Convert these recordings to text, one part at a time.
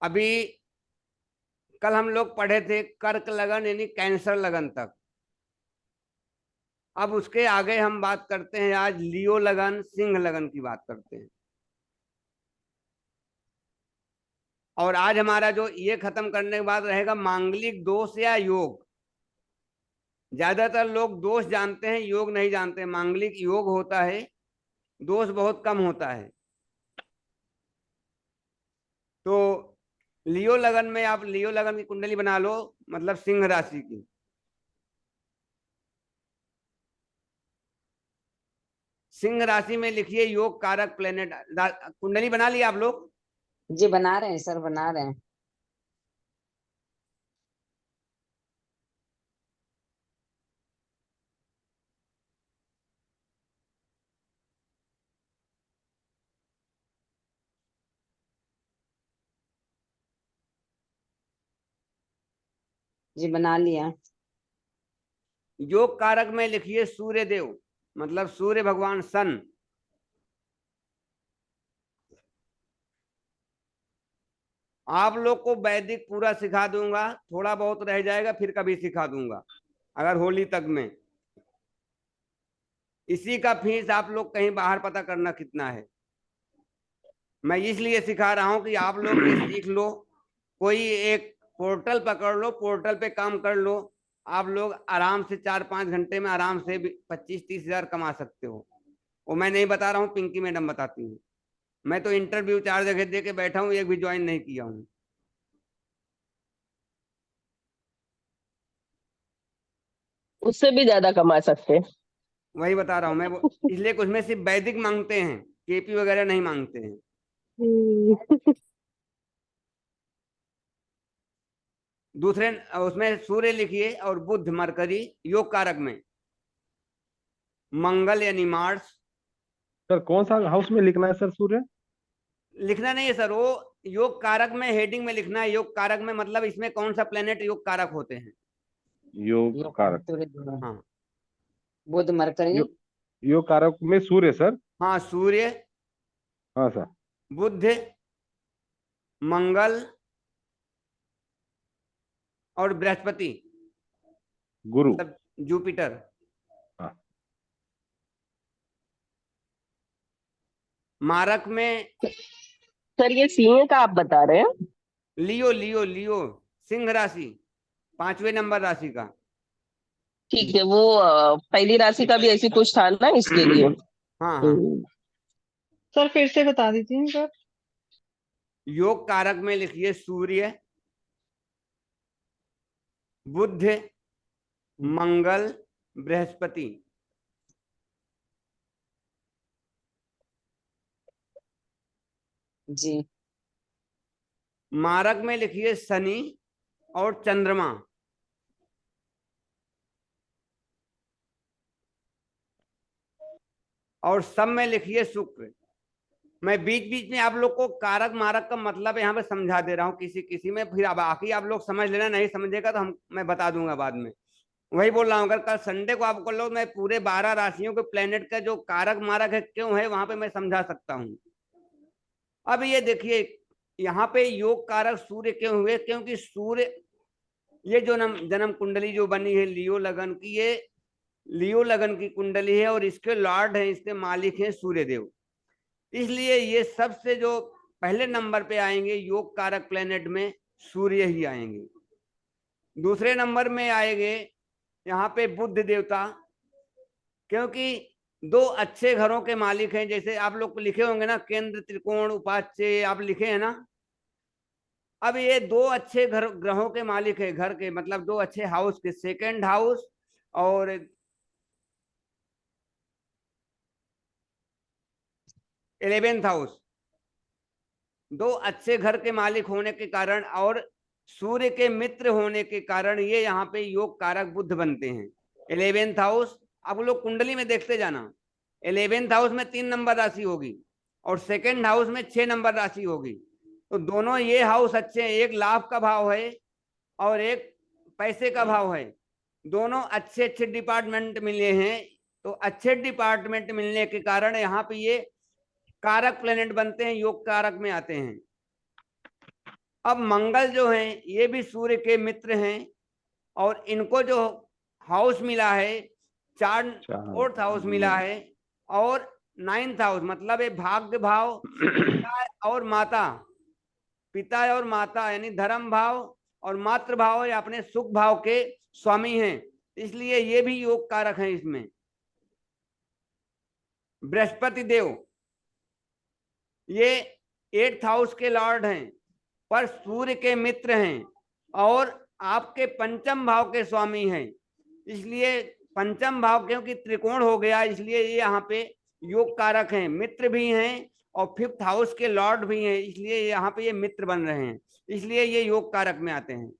अभी कल हम लोग पढ़े थे कर्क लगन यानी कैंसर लगन तक। अब उसके आगे हम बात करते हैं, आज लियो लगन सिंह लगन की बात करते हैं। और आज हमारा जो ये खत्म करने के बाद रहेगा मांगलिक दोष या योग। ज्यादातर लोग दोष जानते हैं, योग नहीं जानते। मांगलिक योग होता है, दोष बहुत कम होता है। तो लियो लगन में आप लियो लगन की कुंडली बना लो, मतलब सिंह राशि की। सिंह राशि में लिखिए योग कारक प्लेनेट। कुंडली बना लिया आप लोग? जी बना रहे हैं सर, बना रहे हैं। जी बना लिया। योग कारक में लिखिए सूर्य देव, मतलब सूर्य भगवान सन। आप लोग को वैदिक पूरा सिखा दूंगा, थोड़ा बहुत रह जाएगा फिर कभी सिखा दूंगा, अगर होली तक में। इसी का फीस आप लोग कहीं बाहर पता करना कितना है। मैं इसलिए सिखा रहा हूं कि आप लोग ये सीख लो। कोई एक पोर्टल पकड़ लो, पोर्टल पे काम कर लो। आप लोग आराम से 4-5 घंटे में आराम से 25-30 हजार कमा सकते हो। वो मैं नहीं बता रहा हूँ, पिंकी मैडम बताती हूँ। मैं तो इंटरव्यू 4 जगह दे के बैठा हूँ, एक भी ज्वाइन नहीं किया हूँ। उससे भी ज्यादा कमा सकते हैं। वही बता रहा हूँ मैं इसलिए कुछ में सिर्फ वैदिक मांगते हैं, केपी वगैरह नहीं मांगते हैं। दूसरे उसमें सूर्य लिखिए और बुध मरकरी योग कारक में। मंगल यानी मार्स। सर कौन सा हाउस में लिखना है सर सूर्य? लिखना नहीं है सर, वो योग कारक में हेडिंग में लिखना है। योग कारक में मतलब इसमें कौन सा प्लेनेट योग कारक होते हैं। योग कारक। हाँ बुध मरकरी। योग कारक में सूर्य सर। हाँ, सूर्य, हाँ सर। बुध, मंगल और बृहस्पति, गुरु। मतलब जुपिटर। हाँ। मारक में सर ये सिंह का आप बता रहे हैं? लियो लियो लियो सिंह राशि, 5वें नंबर राशि का। ठीक है, वो पहली राशि का भी ऐसी कुछ था ना, इसके लिए। हाँ हाँ। सर फिर से बता दीजिए सर। योग कारक में लिखिए सूर्य, बुध, मंगल, बृहस्पति। जी। मारक में लिखिए शनि और चंद्रमा। और सब में लिखिए शुक्र। मैं बीच बीच में आप लोग को कारक मारक का मतलब यहाँ पे समझा दे रहा हूँ किसी किसी में, फिर बाकी आप लोग समझ लेना। नहीं समझेगा तो मैं बता दूंगा बाद में। वही बोल रहा हूँ, अगर कल संडे को आपको लोग मैं पूरे 12 राशियों के प्लेनेट का जो कारक मारक है क्यों है वहां पे मैं समझा सकता हूँ। अब ये देखिए, यहाँ पे योग कारक सूर्य क्यों हुए, क्योंकि सूर्य ये जो जन्म कुंडली जो बनी है लियो लगन की, ये लियो लगन की कुंडली है और इसके लॉर्ड हैं, इसके मालिक हैं सूर्यदेव। इसलिए ये सबसे जो पहले नंबर पे आएंगे योग कारक प्लेनेट में सूर्य ही आएंगे। दूसरे नंबर में आएंगे यहाँ पे बुध देवता, क्योंकि दो अच्छे घरों के मालिक हैं। जैसे आप लोग लिखे होंगे ना, केंद्र त्रिकोण उपाच्य, आप लिखे हैं ना। अब ये दो अच्छे ग्रहों के मालिक है, घर के मतलब दो अच्छे हाउस के, सेकंड हाउस और 11th हाउस। दो अच्छे घर के मालिक होने के कारण और सूर्य के मित्र होने के कारण ये यहाँ पे योग कारक बुध बनते हैं। 11th हाउस आप लोग कुंडली में देखते जाना, 11th हाउस में 3 नंबर राशि होगी और सेकंड हाउस में 6 नंबर राशि होगी। तो दोनों ये हाउस अच्छे हैं, एक लाभ का भाव है और एक पैसे का भाव है। दोनों अच्छे अच्छे डिपार्टमेंट मिले हैं। तो अच्छे डिपार्टमेंट मिलने के कारण यहाँ पे ये कारक प्लेनेट बनते हैं, योग कारक में आते हैं। अब मंगल जो है ये भी सूर्य के मित्र हैं और इनको जो हाउस मिला है, फोर्थ हाउस मिला है और 9th हाउस, मतलब ये भाग्य भाव, पिता और माता यानी धर्म भाव और मातृ भाव या अपने सुख भाव के स्वामी हैं, इसलिए ये भी योग कारक हैं। इसमें बृहस्पति देव ये 8th हाउस के लॉर्ड हैं पर सूर्य के मित्र हैं और आपके पंचम भाव के स्वामी हैं, इसलिए पंचम भाव क्योंकि त्रिकोण हो गया इसलिए ये यहाँ पे योग कारक हैं, मित्र भी हैं और 5th हाउस के लॉर्ड भी हैं, इसलिए यहाँ पे ये मित्र बन रहे हैं, इसलिए ये योग कारक में आते हैं।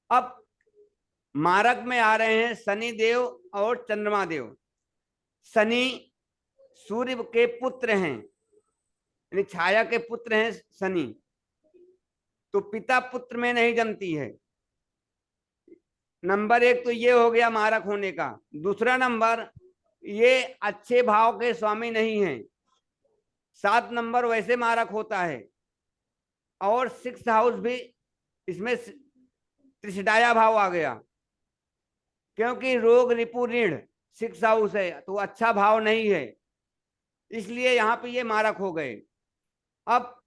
अब मारक में आ रहे हैं शनि देव और चंद्रमा देव। शनि सूर्य के पुत्र हैं यानी छाया के पुत्र हैं शनि, तो पिता पुत्र में नहीं जमती है। नंबर 1 तो ये हो गया मारक होने का। दूसरा नंबर, ये अच्छे भाव के स्वामी नहीं हैं। 7 नंबर वैसे मारक होता है और 6th हाउस भी इसमें त्रिषडाया भाव आ गया क्योंकि रोग रिपु ऋण 6th हाउस है तो अच्छा भाव नहीं है, इसलिए यहाँ पे ये मारक हो गए। अब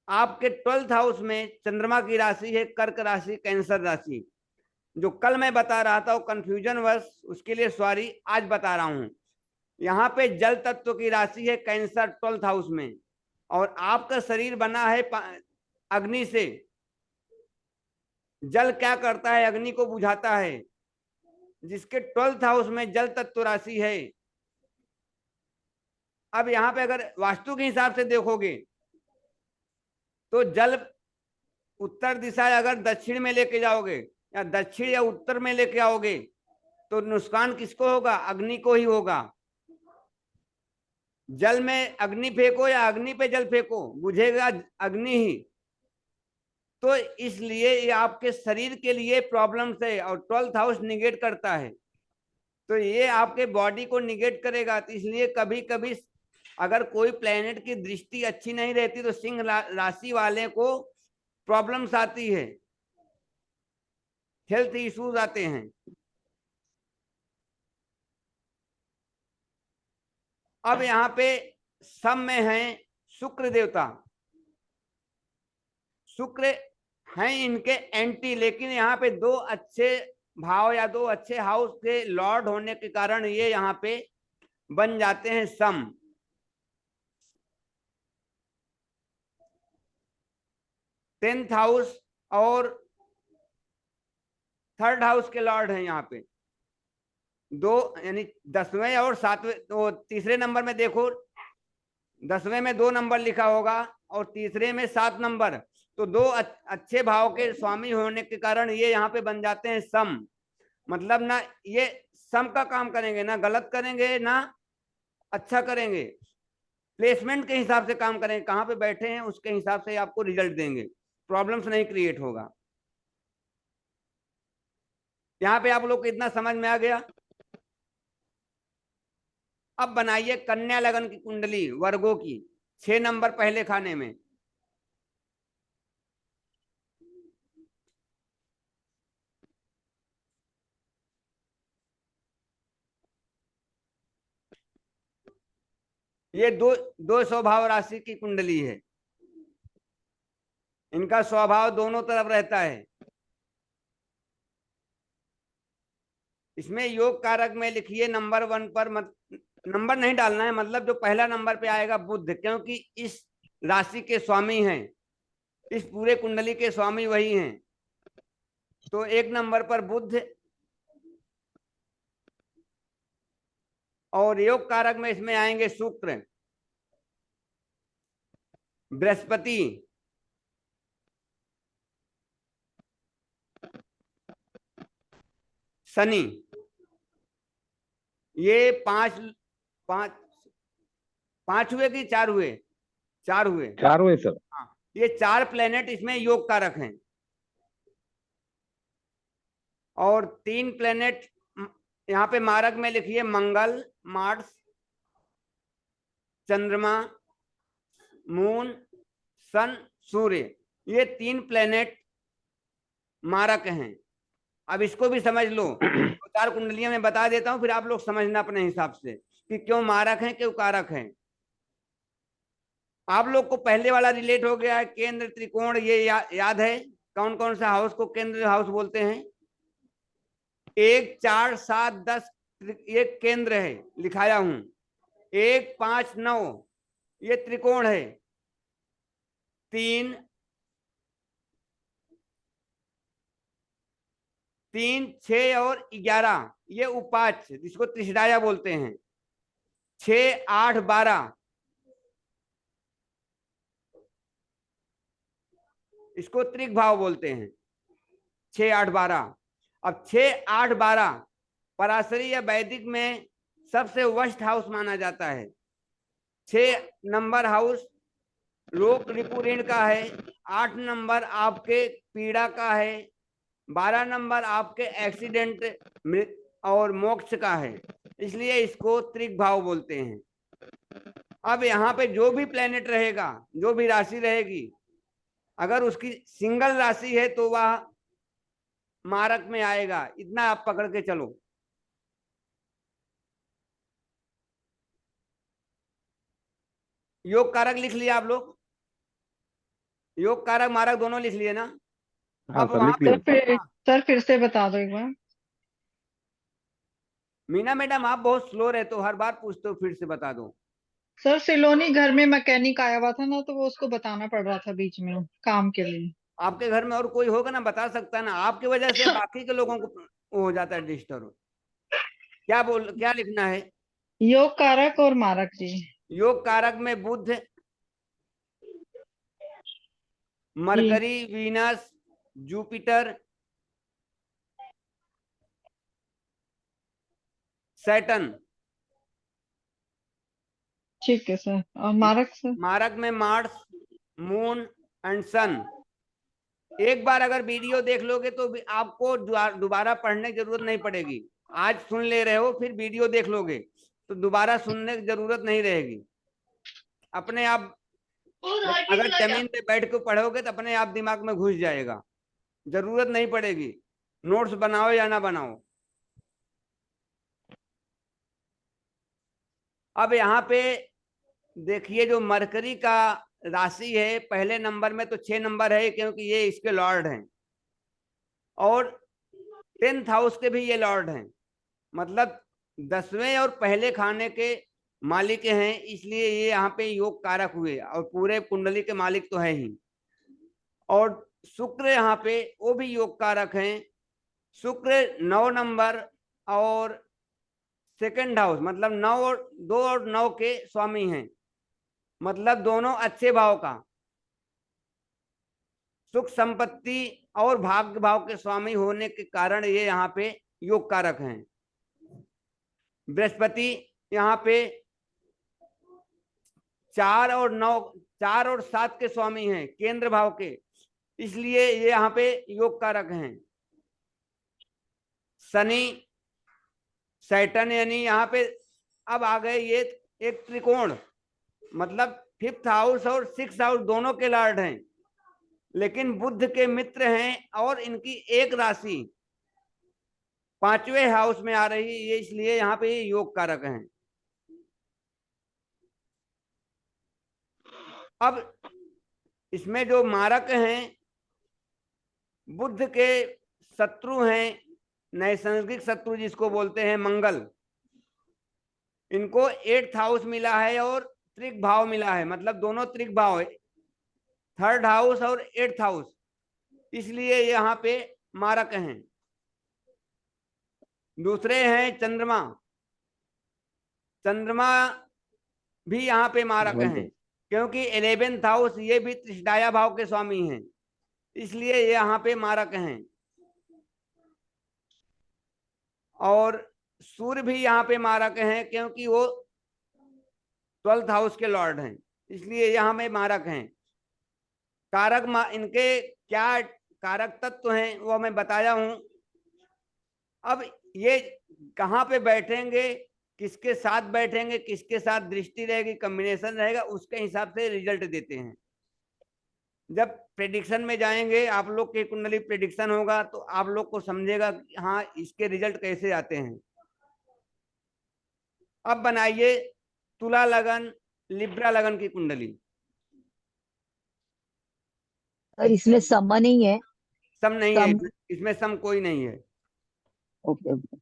आपके 12th हाउस में चंद्रमा की राशि है कर्क राशि, कैंसर राशि। जो कल मैं बता रहा था वो कंफ्यूजन वश, उसके लिए सॉरी, आज बता रहा हूं। यहाँ पे जल तत्व की राशि है कैंसर 12th हाउस में और आपका शरीर बना है अग्नि से। जल क्या करता है? अग्नि को बुझाता है। जिसके 12th हाउस में जल तत्व राशि है, अब यहाँ पे अगर वास्तु के हिसाब से देखोगे तो जल उत्तर दिशा अगर दक्षिण में लेके जाओगे या दक्षिण या उत्तर में लेके आओगे तो नुकसान किसको होगा? अग्नि को ही होगा। जल में अग्नि फेंको या अग्नि पे जल फेंको, बुझेगा अग्नि ही। तो इसलिए ये आपके शरीर के लिए प्रॉब्लम्स है और 12th हाउस निगेट करता है, तो ये आपके बॉडी को निगेट करेगा। तो इसलिए कभी कभी अगर कोई प्लेनेट की दृष्टि अच्छी नहीं रहती तो सिंह राशि वाले को प्रॉब्लम्स आती है, हेल्थ इश्यूज आते हैं। अब यहाँ पे सब में है शुक्र देवता। शुक्र हैं इनके एंटी, लेकिन यहाँ पे 2 अच्छे भाव या 2 अच्छे हाउस के लॉर्ड होने के कारण ये यहाँ पे बन जाते हैं सम। टेंथ हाउस और 3rd हाउस के लॉर्ड हैं यहाँ पे 2, यानी 10वें और 7वें। तो तीसरे नंबर में देखो 10वें में 2 नंबर लिखा होगा और तीसरे में 7 नंबर, तो 2 अच्छे भाव के स्वामी होने के कारण ये यहाँ पे बन जाते हैं सम। मतलब ना ये सम का काम करेंगे, ना गलत करेंगे ना अच्छा करेंगे, प्लेसमेंट के हिसाब से काम करेंगे, कहाँ पे बैठे हैं उसके हिसाब से आपको रिजल्ट देंगे, प्रॉब्लम्स नहीं क्रिएट होगा। यहाँ पे आप लोग को इतना समझ में आ गया। अब बनाइए कन्या लगन की कुंडली वर्गों की, 6 नंबर पहले खाने में। ये दो स्वभाव राशि की कुंडली है। इनका स्वभाव दोनों तरफ रहता है। इसमें योग कारक में लिखिए नंबर 1 पर नंबर नहीं डालना है, मतलब जो पहला नंबर पे आएगा बुध, क्योंकि इस राशि के स्वामी हैं, इस पूरे कुंडली के स्वामी वही हैं। तो 1 नंबर पर बुध और योग कारक में इसमें आएंगे शुक्र, बृहस्पति, शनि। ये 5 हुए कि 4 हुए? 4 हुए। 4 हुए सर। हाँ, ये 4 प्लेनेट इसमें योग कारक हैं और 3 प्लेनेट यहाँ पे मारक में लिखिए मंगल, मार्स, चंद्रमा, मून, सन सूर्य, ये 3 प्लेनेट मारक हैं। अब इसको भी समझ लो, 4 कुंडलियां मैं बता देता हूं, फिर आप लोग समझना अपने हिसाब से कि क्यों मारक हैं, क्यों कारक हैं। आप लोग को पहले वाला रिलेट हो गया है, केंद्र त्रिकोण, ये याद है कौन कौन सा हाउस को केंद्र हाउस बोलते हैं? 1, 4, 7, 10 ये केंद्र है, लिखाया हूं। 1, 5, 9 ये त्रिकोण है। 3, 6 और 11 ये उपाच्य, जिसको त्रिशिराया बोलते हैं। 6, 8, 12 इसको त्रिक भाव बोलते हैं। 6, 8, 12। अब 6, 8, 12 पराशरी या वैदिक में सबसे वर्स्ट हाउस माना जाता है। 6 नंबर हाउस रोग रिपु ऋण का है। 8 नंबर आपके पीड़ा का है। 12 नंबर आपके एक्सीडेंट और मोक्ष का है, इसलिए इसको त्रिक भाव बोलते हैं। अब यहाँ पे जो भी प्लेनेट रहेगा, जो भी राशि रहेगी, अगर उसकी सिंगल राशि है तो वह मारक में आएगा, इतना आप पकड़ के चलो। योग कारक लिख लिया आप लोग? योग कारक मारक दोनों लिख लिए ना? हाँ अब सर, वहां लिख पे लिया। सर फिर से बता दो एक बार। मीना मैडम आप बहुत स्लो रहते हो, हर बार पूछते हो, फिर से बता दो। सर सिलोनी घर में मैकेनिक आया हुआ था ना, तो वो उसको बताना पड़ रहा था बीच में काम के लिए। आपके घर में और कोई होगा ना, बता सकता है ना, आपकी वजह से बाकी के लोगों को वो हो जाता है डिस्टर्ब। क्या लिखना है? योग कारक और मारक जी। योग कारक में बुध, जी मरकरी, वीनस, जुपिटर, सैटर्न। ठीक है सर। और मारक सर? मारक में मार्स, मून एंड सन। एक बार अगर वीडियो देख लोगे तो आपको दोबारा पढ़ने की जरूरत नहीं पड़ेगी। आज सुन ले रहे हो, फिर वीडियो देख लोगे तो दोबारा सुनने की जरूरत नहीं रहेगी। अपने आप अगर जमीन पे बैठ के पढ़ोगे तो अपने आप दिमाग में घुस जाएगा, जरूरत नहीं पड़ेगी नोट्स बनाओ या ना बनाओ। अब यहाँ पे देखिए, जो मरकरी का राशि है, पहले नंबर में तो 6 नंबर है, क्योंकि ये इसके लॉर्ड हैं, और 10th हाउस के भी ये लॉर्ड हैं, मतलब 10वें और पहले खाने के मालिक हैं, इसलिए ये यहाँ पे योग कारक हुए, और पूरे कुंडली के मालिक तो है ही। और शुक्र यहाँ पे वो भी योग कारक हैं। शुक्र 9 नंबर और 2nd हाउस, मतलब 9 और 2 और 9 के स्वामी हैं, मतलब दोनों अच्छे भाव का, सुख संपत्ति और भाग्य भाव के स्वामी होने के कारण ये यहाँ पे योग कारक हैं। बृहस्पति यहाँ पे 4 और 9, 4 और 7 के स्वामी हैं, केंद्र भाव के, इसलिए ये यहाँ पे योग कारक हैं। शनि, सैटर्न, यानी यहाँ पे अब आ गए ये एक त्रिकोण, मतलब 5th हाउस और 6th हाउस दोनों के लॉर्ड हैं, लेकिन बुध के मित्र हैं, और इनकी एक राशि 5वें हाउस में आ रही है, इसलिए यहाँ पे ये योग कारक हैं। अब इसमें जो मारक हैं, बुध के शत्रु हैं, नैसर्गिक शत्रु जिसको बोलते हैं मंगल, इनको 8th हाउस मिला है और त्रिक भाव मिला है, मतलब दोनों त्रिक भाव है, 3rd हाउस और 8th हाउस, इसलिए यहाँ पे मारक हैं। दूसरे हैं चंद्रमा, चंद्रमा भी यहाँ पे मारक हैं, क्योंकि 11th हाउस ये भी त्रिशिराया भाव के स्वामी हैं, इसलिए ये यहाँ पे मारक हैं। और सूर्य भी यहाँ पे मारक हैं, क्योंकि वो 12th हाउस के लॉर्ड हैं, इसलिए यहाँ में मारक हैं। कारक इनके क्या कारक तत्व हैं वो मैं बताया हूं। अब ये कहाँ पे बैठेंगे, किसके साथ बैठेंगे, किसके साथ दृष्टि रहेगी, कॉम्बिनेशन रहेगा, उसके हिसाब से रिजल्ट देते हैं। जब प्रेडिक्शन में जाएंगे आप लोग की कुंडली प्रेडिक्शन होगा तो आप लोग को समझेगा कि हाँ इसके रिजल्ट कैसे आते हैं। अब बनाइए तुला लगन लिब्रा लगन की कुंडली। और इसमें सम नहीं है? सम नहीं है, सम। इसमें सम कोई नहीं है। Okay okay.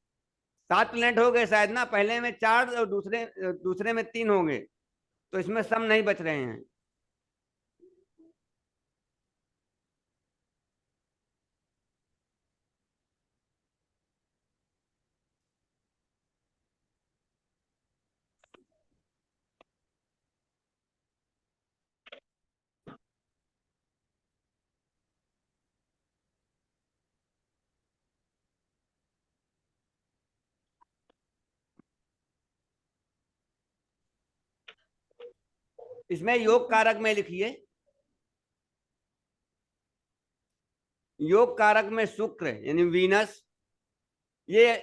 7 प्लेनेट हो गए शायद ना, पहले में 4 और दूसरे में 3 होंगे, तो इसमें सम नहीं बच रहे हैं। इसमें योग कारक में लिखिए, योग कारक में शुक्र यानी वीनस, ये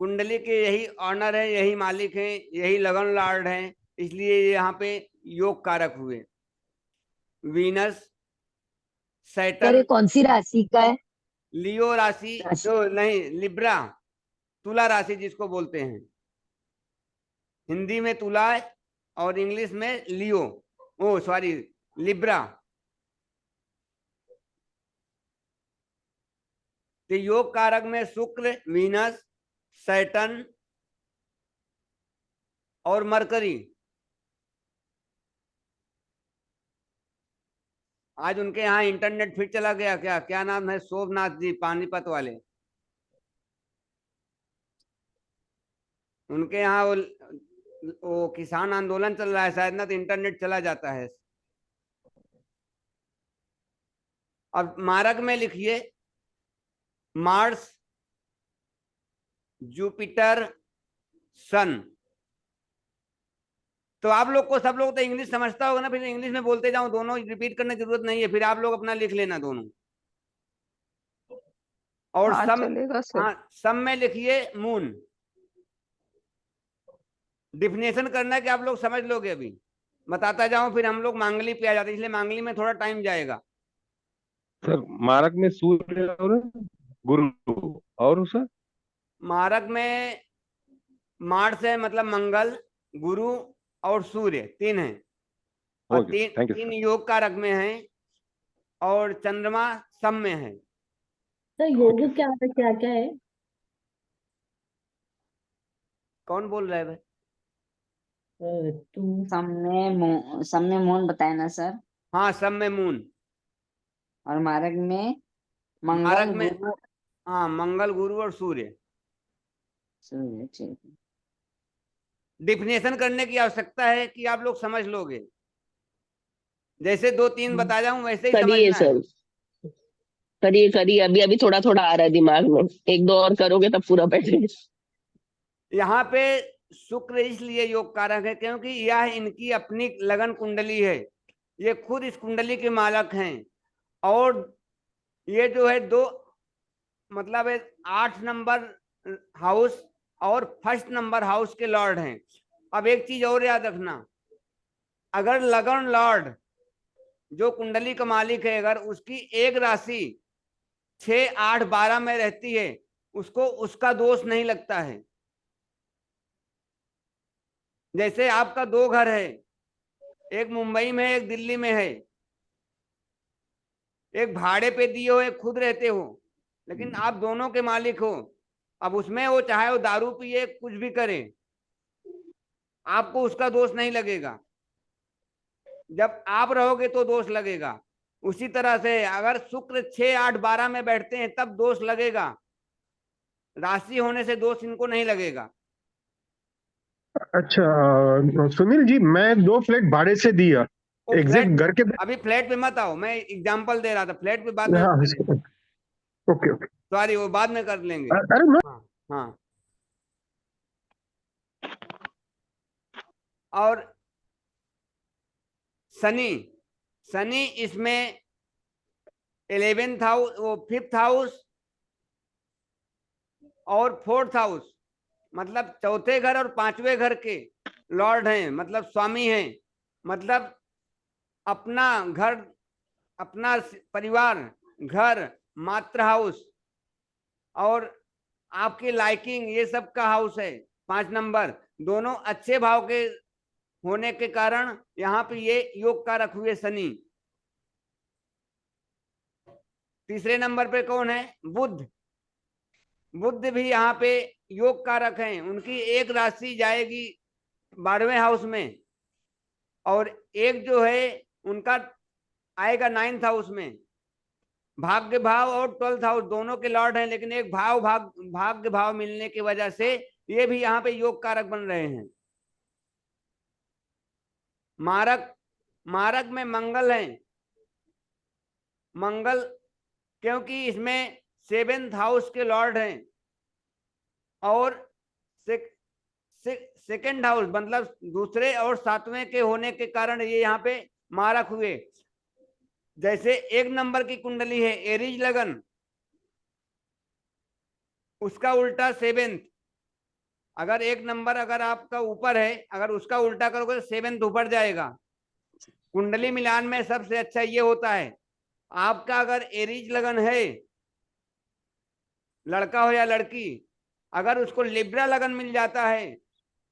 कुंडली के यही ऑनर है, यही मालिक है, यही लगन लॉर्ड है, इसलिए यहाँ पे योग कारक हुए। वीनस, सर ये सैटर्न, कौन सी राशि का है? लियो राशि राशि। जो नहीं लिब्रा, तुला राशि जिसको बोलते हैं, हिंदी में तुला और इंग्लिश में लियो, ओ सॉरी लिब्रा। तो योग कारक में शुक्र, वीनस, सैटर्न और मरकरी। आज उनके यहाँ इंटरनेट फिर चला गया क्या, क्या नाम है, शोभनाथ जी पानीपत वाले, उनके यहाँ वो किसान आंदोलन चल रहा है शायद ना, तो इंटरनेट चला जाता है। अब मारक में लिखिए मार्स, जुपिटर, सन। तो आप लोग को, सब लोग तो इंग्लिश समझता होगा ना, फिर इंग्लिश में बोलते जाऊं, दोनों रिपीट करने की जरूरत नहीं है, फिर आप लोग अपना लिख लेना दोनों। और हाँ सम, चलेगा सर। हाँ सम में लिखिए मून। डिफिनेशन करना कि आप लोग समझ लोगे, अभी बताता जाऊं फिर हम लोग मांगली पे आ जाते, इसलिए मांगली में थोड़ा टाइम जाएगा। सर मारक में सूर्य और गुरु और सर मारक में मार्स है मतलब मंगल, गुरु और सूर्य 3 है, और ओके थैंक यू तीन सर। योग कारक में है, और चंद्रमा सम में है। सर योग क्या क्या क्या है? कौन बोल रहा है भाई? तू सबने मून बताया ना सर। हाँ सम में मून, और मार्ग में मारक मंगल में गुरु हाँ मंगल, गुरु और सूर्य। सूर्य। ठीक है। डिफिनेशन करने की आवश्यकता है कि आप लोग समझ लोगे, जैसे 2-3 बता जाऊं वैसे ही करिए समझना है। सर, करिए करिए, अभी अभी थोड़ा थोड़ा आ रहा है दिमाग में, 1-2 और करोगे तब पूरा बैठेगा। यहाँ पे शुक्र इसलिए योग कारक है क्योंकि यह इनकी अपनी लगन कुंडली है, ये खुद इस कुंडली के मालक हैं, और ये जो है दो मतलब 8 नंबर हाउस और फर्स्ट नंबर हाउस के लॉर्ड हैं। अब एक चीज और याद रखना, अगर लगन लॉर्ड जो कुंडली का मालिक है, अगर उसकी एक राशि 6, 8, 12 में रहती है, उसको उसका दोष नहीं लगता है। जैसे आपका 2 घर है, एक मुंबई में है एक दिल्ली में है, एक भाड़े पे दिए हो एक खुद रहते हो, लेकिन आप दोनों के मालिक हो। अब उसमें वो चाहे वो दारू पिए कुछ भी करे, आपको उसका दोष नहीं लगेगा, जब आप रहोगे तो दोष लगेगा। उसी तरह से अगर शुक्र 6, 8, 12 में बैठते हैं तब दोष लगेगा, राशि होने से दोष इनको नहीं लगेगा। अच्छा सुनील जी, मैं 2 फ्लैट भाड़े से दिया वो एग्जैक्ट फ्लैट, घर के। अभी फ्लैट पे मत आओ, मैं एग्जांपल दे रहा था, फ्लैट पे बाद में हाँ कर लेंगे। Okay okay. सॉरी वो बाद में कर लेंगे। अरे मैं हाँ हाँ। और शनि, शनि इसमें 11th हाउस, वो 5th हाउस और 4th हाउस, मतलब चौथे घर और 5वें घर के लॉर्ड हैं, मतलब स्वामी हैं, मतलब अपना घर अपना परिवार, घर, मातृ हाउस और आपकी लाइकिंग, ये सब का हाउस है। 5 नंबर दोनों अच्छे भाव के होने के कारण यहाँ पे ये योग कारक हुए शनि। तीसरे नंबर पे कौन है? बुध। बुध भी यहाँ पे योग कारक हैं। उनकी एक राशि जाएगी 12वें हाउस में और एक जो है उनका आएगा 9th हाउस में। भाग्य भाव और 12th हाउस दोनों के लॉर्ड हैं, लेकिन एक भाग्य भाव मिलने की वजह से ये भी यहाँ पे योग कारक बन रहे हैं। मारक में मंगल है। मंगल क्योंकि इसमें 7th हाउस के लॉर्ड हैं और सेकंड हाउस मतलब दूसरे और 7वें के होने के कारण ये यहाँ पे मारक हुए। जैसे 1 नंबर की कुंडली है एरीज लगन, उसका उल्टा 7th। अगर 1 नंबर अगर आपका ऊपर है, अगर उसका उल्टा करोगे तो 7th ऊपर जाएगा। कुंडली मिलान में सबसे अच्छा ये होता है, आपका अगर एरीज लगन है, लड़का हो या लड़की, अगर उसको लिब्रा लगन मिल जाता है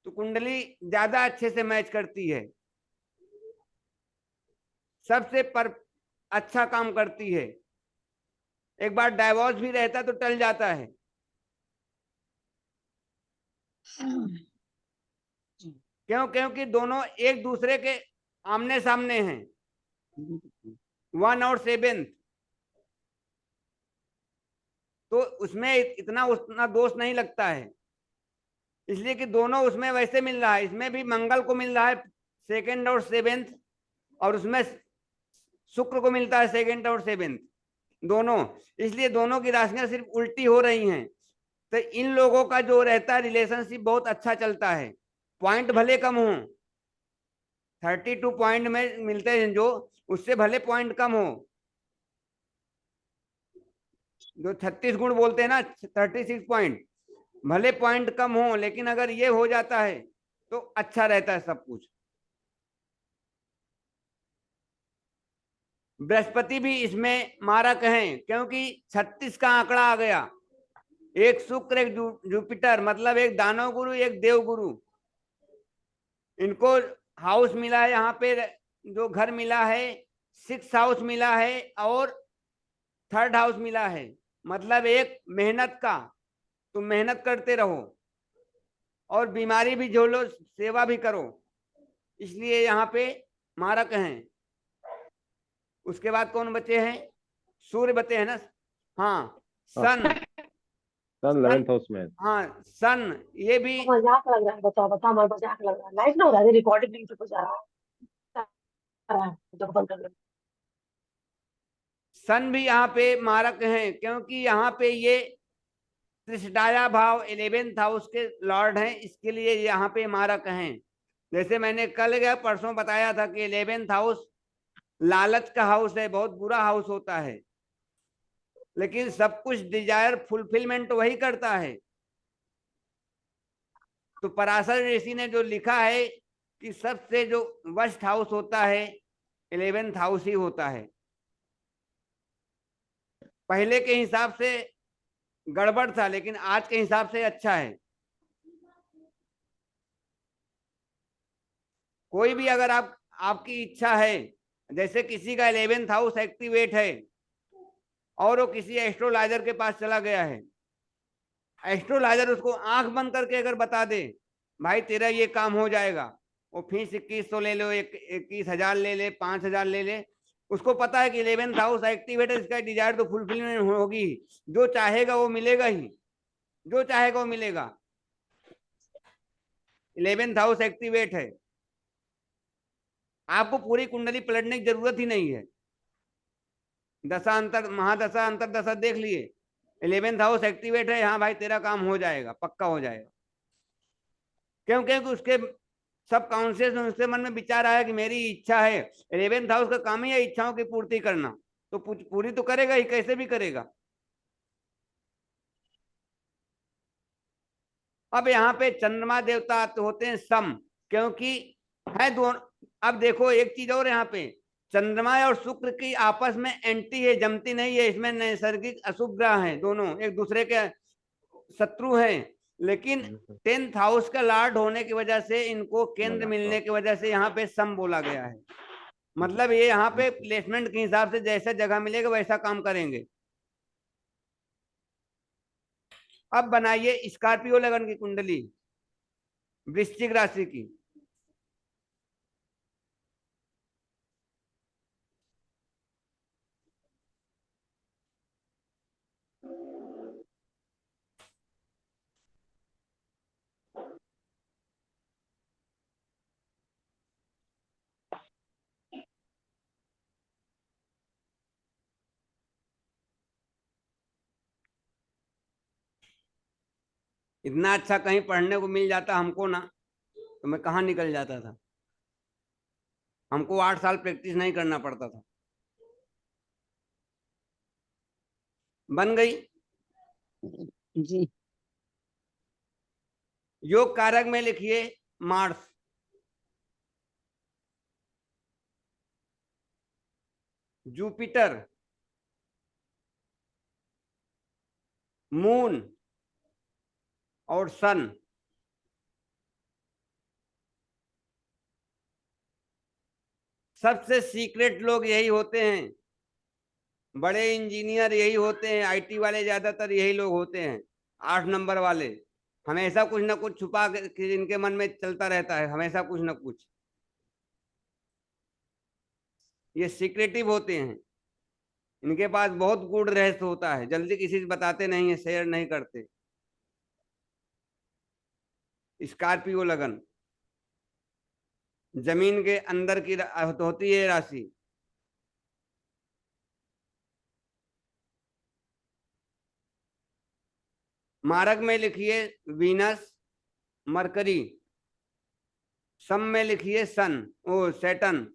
तो कुंडली ज्यादा अच्छे से मैच करती है, सबसे अच्छा काम करती है। एक बार डाइवोर्स भी रहता तो टल जाता है। क्योंकि दोनों एक दूसरे के आमने सामने हैं, 1 और 7th, तो उसमें इतना उतना दोष नहीं लगता है, इसलिए कि दोनों उसमें वैसे मिल रहा है। इसमें भी मंगल को मिल रहा है 2nd और 7th, और उसमें शुक्र को मिलता है 2nd और 7th दोनों, इसलिए दोनों की राशियां सिर्फ उल्टी हो रही हैं। तो इन लोगों का जो रहता है रिलेशनशिप बहुत अच्छा चलता है। पॉइंट भले कम हो, 32 पॉइंट में मिलते हैं जो, उससे भले पॉइंट कम हो, जो 36 गुण बोलते हैं ना, 36 पॉइंट, भले पॉइंट कम हो, लेकिन अगर ये हो जाता है तो अच्छा रहता है सब कुछ। बृहस्पति भी इसमें मारक हैं, क्योंकि 36 का आंकड़ा आ गया। एक शुक्र, एक जुपिटर, मतलब एक दानव गुरु, एक देव गुरु, इनको हाउस मिला है यहाँ पे, जो घर मिला है 6th हाउस मिला है और 3rd हाउस मिला है, मतलब एक मेहनत का, तुम मेहनत करते रहो और बीमारी भी झेलो, सेवा भी करो, इसलिए यहाँ पे मारक हैं। उसके बाद कौन बचे हैं? सूर्य बचे हैं ना। हाँ, सन। सन 11th हाउस में है। हाँ, सन ये भी मजाक लग रहा है, बताओ बताओ, मजाक लग रहा है, लाइव ना हो रहा है, रिकॉर्डिंग नहीं हो जा रहा है, जब बंद कर लो। सन भी यहाँ पे मारक हैं, क्योंकि यहाँ पे ये त्रिशडाया भाव 11th हाउस के लॉर्ड हैं, इसके लिए यहाँ पे मारक हैं। जैसे मैंने कल या परसों बताया था कि 11th हाउस लालच का हाउस है, बहुत बुरा हाउस होता है, लेकिन सब कुछ डिजायर फुलफिलमेंट वही करता है। तो पराशर ऋषि ने जो लिखा है कि सबसे जो वर्स्ट हाउस होता है 11th हाउस ही होता है। पहले के हिसाब से गड़बड़ था, लेकिन आज के हिसाब से अच्छा है। कोई भी अगर आपकी इच्छा है, जैसे किसी का 11th हाउस एक्टिवेट है और वो किसी एस्ट्रोलॉजर के पास चला गया है, एस्ट्रोलॉजर उसको आंख बंद करके अगर बता दे भाई तेरा ये काम हो जाएगा, वो फीस 2100 ले लो, 21,000 ले ले, 5,000 ले ले, उसको पता है कि 11th हाउस एक्टिवेट है, इसका डिजायर तो फुलफिलमेंट होगी, जो चाहेगा वो मिलेगा ही, जो चाहेगा वो मिलेगा। 11th हाउस एक्टिवेट है, आपको पूरी कुंडली पलटने की जरूरत ही नहीं है। दशा अंतर महादशा अंतर दशा देख लिए, 11th हाउस एक्टिवेट है, हाँ भाई तेरा काम हो जाएगा, पक्का हो जाएगा। क्योंकि उसके सब कॉन्शियस में, उसके मन में विचार आया कि मेरी इच्छा है, 11th हाउस का काम ही है इच्छाओं की पूर्ति करना, तो पूरी तो करेगा ही, कैसे भी करेगा। अब यहाँ पे चंद्रमा देवता तो होते हैं सम, क्योंकि है दोनों। अब देखो एक चीज और यहाँ पे, चंद्रमा और शुक्र की आपस में एंटी है, जमती नहीं है, इसमें नैसर्गिक अशुभ ग्रह हैं, दोनों एक दूसरे के शत्रु हैं, लेकिन 10th हाउस का लॉर्ड होने की वजह से इनको केंद्र मिलने की वजह से यहाँ पे सम बोला गया है। मतलब ये यहाँ पे प्लेसमेंट के हिसाब से जैसा जगह मिलेगा वैसा काम करेंगे। अब बनाइए स्कॉर्पियो लगन की कुंडली वृश्चिक राशि की। इतना अच्छा कहीं पढ़ने को मिल जाता हमको ना, तो मैं कहाँ निकल जाता था। हमको 8 साल प्रैक्टिस नहीं करना पड़ता था। बन गई। जी। योग कारक में लिखिए मार्स, जुपिटर, मून और सन। सबसे सीक्रेट लोग यही होते हैं, बड़े इंजीनियर यही होते हैं, आईटी वाले ज्यादातर यही लोग होते हैं, 8 नंबर वाले। हमेशा कुछ ना कुछ छुपा के इनके मन में चलता रहता है, हमेशा कुछ ना कुछ। ये सीक्रेटिव होते हैं, इनके पास बहुत गूढ़ रहस्य होता है, जल्दी किसी से बताते नहीं है, शेयर नहीं करते। स्कॉर्पियो लगन जमीन के अंदर की होती है राशि। मारक में लिखिए वीनस, मरकरी। सम में लिखिए सन ओ सैटर्न।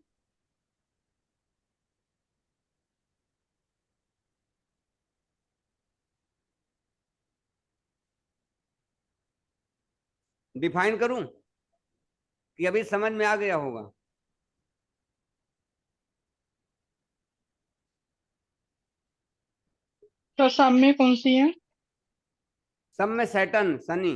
डिफाइन करूं कि अभी समझ में आ गया होगा? तो सब में कौन सी है? सब में सैटर्न शनि।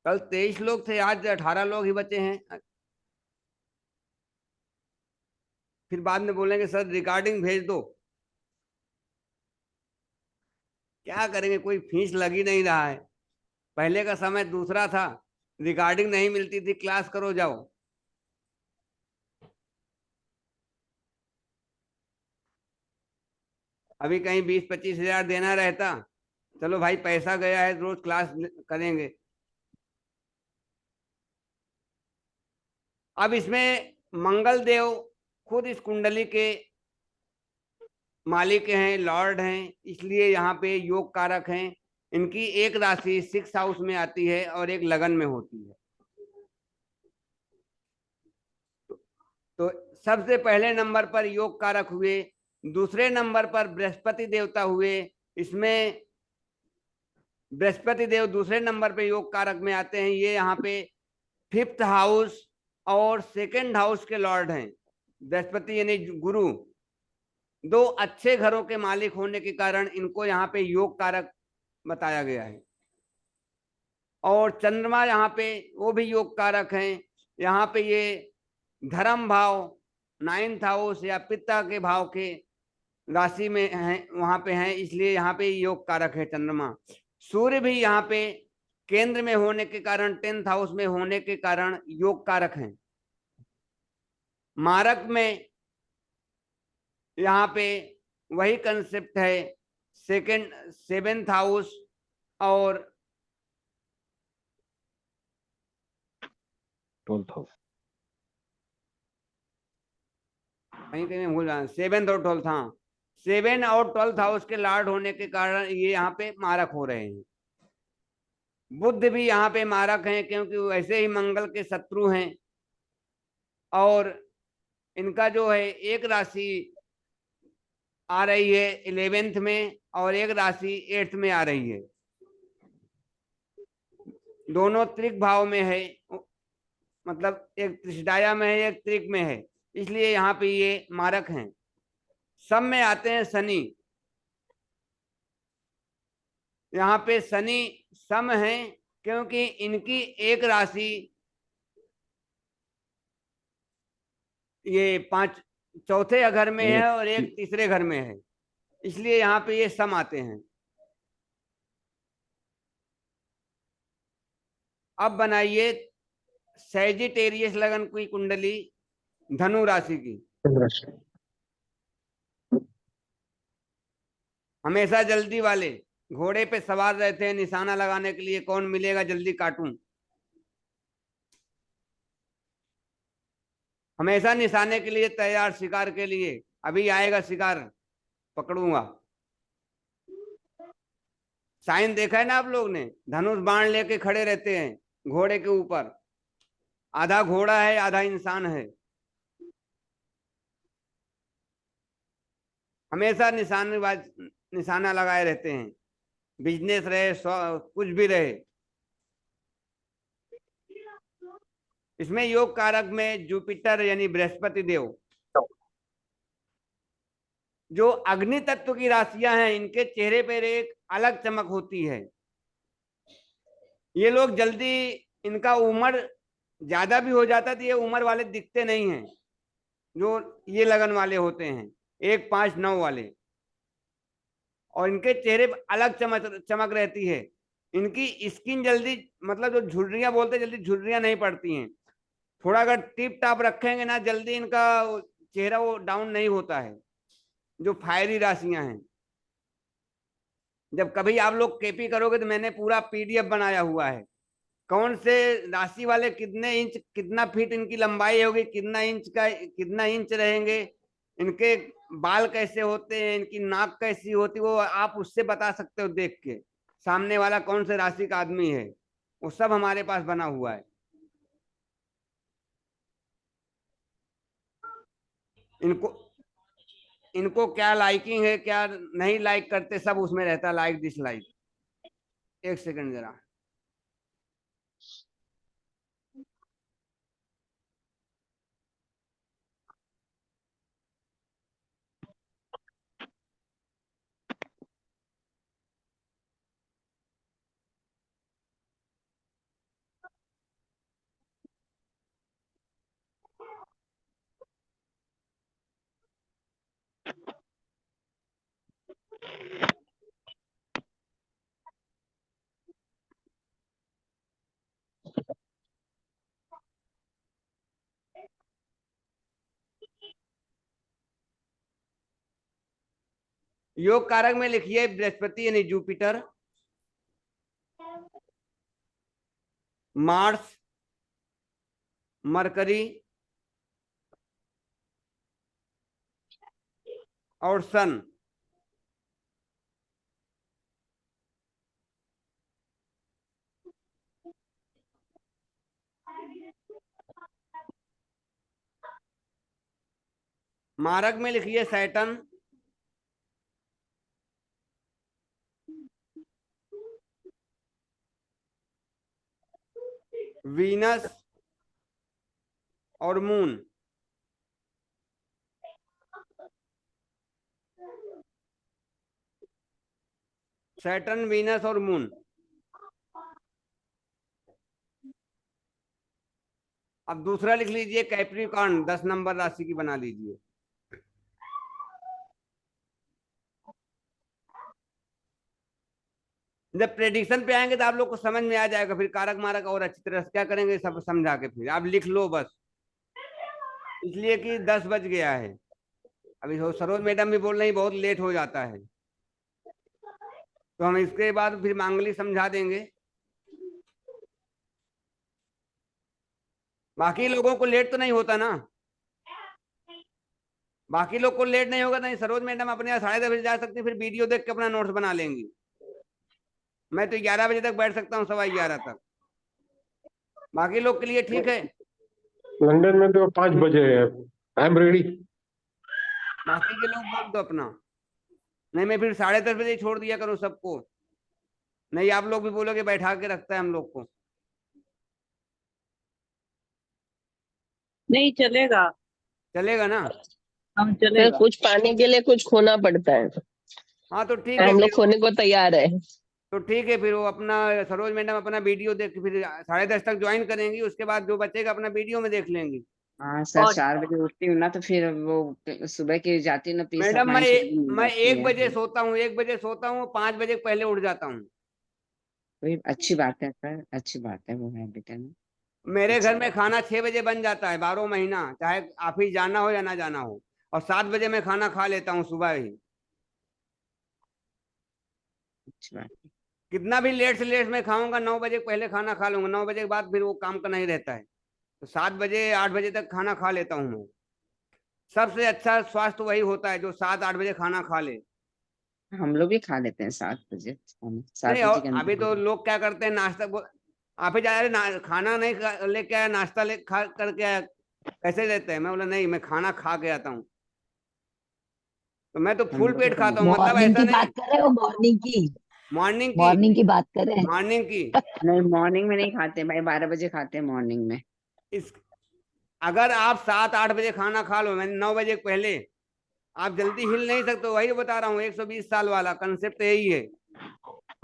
कल 23 लोग थे, आज 18 लोग ही बचे हैं। फिर बाद में बोलेंगे सर रिकॉर्डिंग भेज दो। क्या करेंगे, कोई फीस लग ही नहीं रहा है। पहले का समय दूसरा था, रिकॉर्डिंग नहीं मिलती थी, क्लास करो जाओ। अभी कहीं 20-25 हजार देना रहता, चलो भाई पैसा गया है, रोज क्लास करेंगे। अब इसमें मंगल देव खुद इस कुंडली के मालिक हैं, लॉर्ड हैं, इसलिए यहाँ पे योग कारक हैं। इनकी एक राशि 6th हाउस में आती है और एक लगन में होती है। तो सबसे पहले नंबर पर योग कारक हुए, दूसरे नंबर पर बृहस्पति देवता हुए। इसमें बृहस्पति देव दूसरे नंबर पे योग कारक में आते हैं। ये यहाँ पे 5th हाउस और 2nd हाउस के लॉर्ड हैं। बृहस्पति यानी गुरु, दो अच्छे घरों के मालिक होने के कारण इनको यहाँ पे योग कारक बताया गया है। और चंद्रमा यहाँ पे वो भी योग कारक हैं। यहाँ पे ये धर्म भाव 9th हाउस या पिता के भाव के राशि में है, वहां पे हैं, इसलिए यहाँ पे योग कारक है चंद्रमा। सूर्य भी यहाँ पे केंद्र में होने के कारण 10th हाउस में होने के कारण योग कारक हैं। मारक में यहाँ पे वही कंसेप्ट है, 7th हाउस और 12th हाउस। कहीं कहीं भूल रहा, 7th और 12th। हाँ, 7 और 12th हाउस के लॉर्ड होने के कारण ये यहाँ पे मारक हो रहे हैं। बुध भी यहाँ पे मारक हैं, क्योंकि वैसे ही मंगल के शत्रु हैं। और इनका जो है एक राशि आ रही है 11th में और एक राशि 8th में आ रही है। दोनों त्रिक भाव में है, मतलब एक त्रिशदाया में है एक त्रिक में है, इसलिए यहाँ पे ये मारक हैं। सब में आते हैं शनि, यहाँ पे शनि सम है क्योंकि इनकी एक राशि ये चौथे घर में है और एक तीसरे घर में है, इसलिए यहाँ पे ये सम आते हैं। अब बनाइए सैजिटेरियस लगन की कुंडली धनु राशि की। हमेशा जल्दी वाले घोड़े पे सवार रहते हैं निशाना लगाने के लिए, कौन मिलेगा जल्दी काटूं। हमेशा निशाने के लिए तैयार, शिकार के लिए, अभी आएगा शिकार पकड़ूंगा। साइन देखा है ना आप लोग ने, धनुष बाण लेके खड़े रहते हैं घोड़े के ऊपर, आधा घोड़ा है आधा इंसान है। हमेशा निशाना लगाए रहते हैं, बिजनेस रहे कुछ भी रहे। इसमें योग कारक में जुपिटर यानी बृहस्पति देव, जो अग्नि तत्व की राशियां हैं, इनके चेहरे पर एक अलग चमक होती है। ये लोग जल्दी, इनका उम्र ज्यादा भी हो जाता तो ये उम्र वाले दिखते नहीं हैं, जो ये लगन वाले होते हैं 1, 5, 9 वाले, और इनके चेहरे पर अलग चमक रहती है। इनकी स्किन जल्दी, मतलब जो झुर्रियां बोलते हैं, जल्दी झुर्रियां नहीं पड़ती हैं। थोड़ा अगर टिप टाप रखेंगे ना, जल्दी इनका चेहरा वो डाउन नहीं होता है, जो फायरी राशियां हैं। जब कभी आप लोग केपी करोगे तो मैंने पूरा पीडीएफ बनाया हुआ है, कौन से राशि वाले कितने इंच, कितना फीट इनकी लंबाई होगी, कितना इंच रहेंगे, इनके बाल कैसे होते हैं, इनकी नाक कैसी होती है, वो आप उससे बता सकते हो देख के सामने वाला कौन से राशि का आदमी है। वो सब हमारे पास बना हुआ है। इनको क्या लाइकिंग है, क्या नहीं लाइक करते, सब उसमें रहता है, लाइक डिसलाइक। एक सेकंड जरा। योग कारक में लिखिए बृहस्पति यानी जुपिटर, मार्स, मरकरी और सन। मारक में लिखिए सैटर्न, वीनस और मून। सैटर्न, वीनस और मून। अब दूसरा लिख लीजिए कैप्रिकॉर्न, 10 नंबर राशि की बना लीजिए। जब प्रेडिक्शन पे आएंगे तो आप लोग को समझ में आ जाएगा, फिर कारक मारक और अच्छी तरह से क्या करेंगे सब समझा के फिर आप लिख लो बस, इसलिए कि 10 बज गया है। अभी सरोज मैडम भी बोल रही बहुत लेट हो जाता है, तो हम इसके बाद फिर मांगली समझा देंगे। बाकी लोगों को लेट तो नहीं होता ना, बाकी लोग को लेट नहीं होगा, नहीं सरोज मैडम अपने यहाँ 10:30 जा सकती, फिर वीडियो देख के अपना नोट्स बना लेंगी। मैं तो 11 बजे तक बैठ सकता हूँ, 11:15 तक। बाकी लोग के लिए ठीक है। लंदन में तो 5 बजे है। I am ready. बाकी के लोग बोल दो अपना। नहीं मैं फिर 10:30 बजे ही छोड़ दिया करूँ सबको, नहीं आप लोग भी बोलोगे बैठा के रखता है हम लोग को। नहीं चलेगा। चलेगा ना? हम सर चलेगा। कुछ पाने के लिए कुछ खोना पड़ता है, हाँ तो ठीक है हम लोग फिर। खोने को तैयार है। तो ठीक है फिर वो अपना सरोज मैडम अपना वीडियो देख के फिर 10:30 तक ज्वाइन करेंगी, उसके बाद जो बचेगा अपना वीडियो में देख लेंगी। हाँ सर, और 4 बजे उठती हूँ ना, तो फिर वो सुबह की जाती हूँ ना, पीस ऑफ मैडम माइंड थोड़ी मिल मैं जाती 1 बजे है। सोता हूँ, 1 बजे सोता हूँ, 5 बजे पहले उठ जाता हूँ। वही अच्छी बात है सर, अच्छी बात है, वो है बेटा ना। मेरे अच्छी घर में बात। खाना 6 बजे बन जाता है 12 महीना, चाहे ऑफिस जाना हो या ना जाना हो। और 7 बजे मैं खाना खा लेता हूँ सुबह ही। अच्छी बात है। कितना भी लेट से लेट मैं खाऊंगा, 9 बजे पहले खाना खा लूंगा, 9 बजे के बाद फिर वो काम का नहीं रहता है। तो 7 बजे 8 बजे तक खाना खा लेता हूँ मैं। सबसे अच्छा स्वास्थ्य वही होता है जो 7 8 बजे खाना खा ले। हम लोग भी खा लेते हैं 7 बजे खाना, नहीं 7 बजे के और अभी अंदर। तो लोग क्या करते हैं नाश्ता आप ही जा रहे खाना नहीं लेके आया, नाश्ता ले खा करके आया, कैसे देते हैं? मैं बोला नहीं मैं खाना खा के आता हूँ। तो मैं तो हम फुल लोग पेट को खाता हूँ, मतलब मॉर्निंग ऐसा की नहीं। बात कर रहे हो? मॉर्निंग की? मॉर्निंग की। मॉर्निंग की बात कर रहे हैं? मॉर्निंग की। नहीं, मॉर्निंग में नहीं खाते भाई, 12 बजे खाते हैं मॉर्निंग में। इस अगर आप 7 8 बजे खाना खा लो, मैंने 9 बजे पहले, आप जल्दी हिल नहीं सकते। वही बता रहा हूँ, 120 साल वाला कंसेप्ट यही है।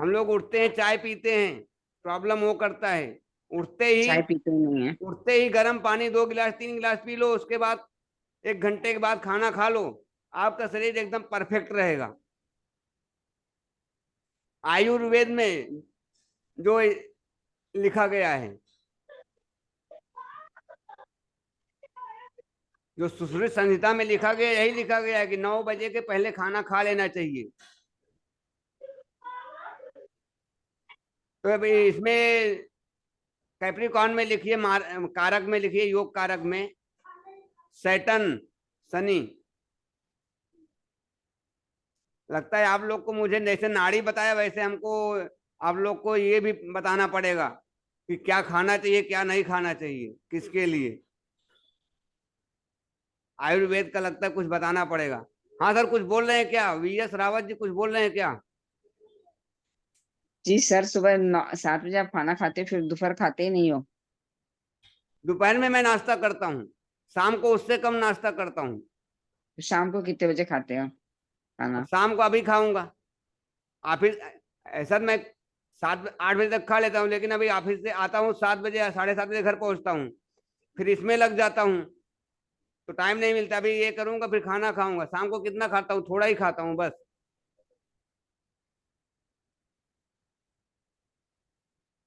हम लोग उठते हैं चाय पीते हैं, प्रॉब्लम वो करता है। उठते ही चाय पीते ही नहीं है। उठते ही गर्म पानी 2 गिलास 3 गिलास पी लो, उसके बाद 1 घंटे के बाद खाना खा लो, आपका शरीर एकदम परफेक्ट रहेगा। आयुर्वेद में जो लिखा गया है, जो सुश्रुत संहिता में लिखा गया, यही लिखा गया है कि 9 बजे के पहले खाना खा लेना चाहिए। तो अभी इसमें कैप्रिकॉन में लिखिए, कारक में लिखिए, योग कारक में सैटर्न, शनि। लगता है आप लोग को, मुझे जैसे नाड़ी बताया वैसे हमको आप लोग को ये भी बताना पड़ेगा कि क्या खाना चाहिए क्या नहीं खाना चाहिए, किसके लिए। आयुर्वेद का लगता है कुछ बताना पड़ेगा। हाँ सर कुछ बोल रहे हैं क्या? वीएस रावत जी कुछ बोल रहे हैं क्या? जी सर, सुबह 7 बजे आप खाना खाते हो, फिर दोपहर खाते ही नहीं हो? दोपहर में मैं नाश्ता करता हूँ, शाम को उससे कम नाश्ता करता हूँ। तो शाम को कितने बजे खाते हो अब खाना? शाम को अभी खाऊंगा। ऑफिस ऐसा मैं 7 8 बजे तक खा लेता हूँ, लेकिन अभी ऑफिस से आता हूँ 7 बजे या 7:30 बजे घर पहुंचता हूँ, फिर इसमें लग जाता हूँ, तो टाइम नहीं मिलता। अभी ये करूंगा फिर खाना खाऊंगा। शाम को कितना खाता हूँ? थोड़ा ही खाता हूँ बस।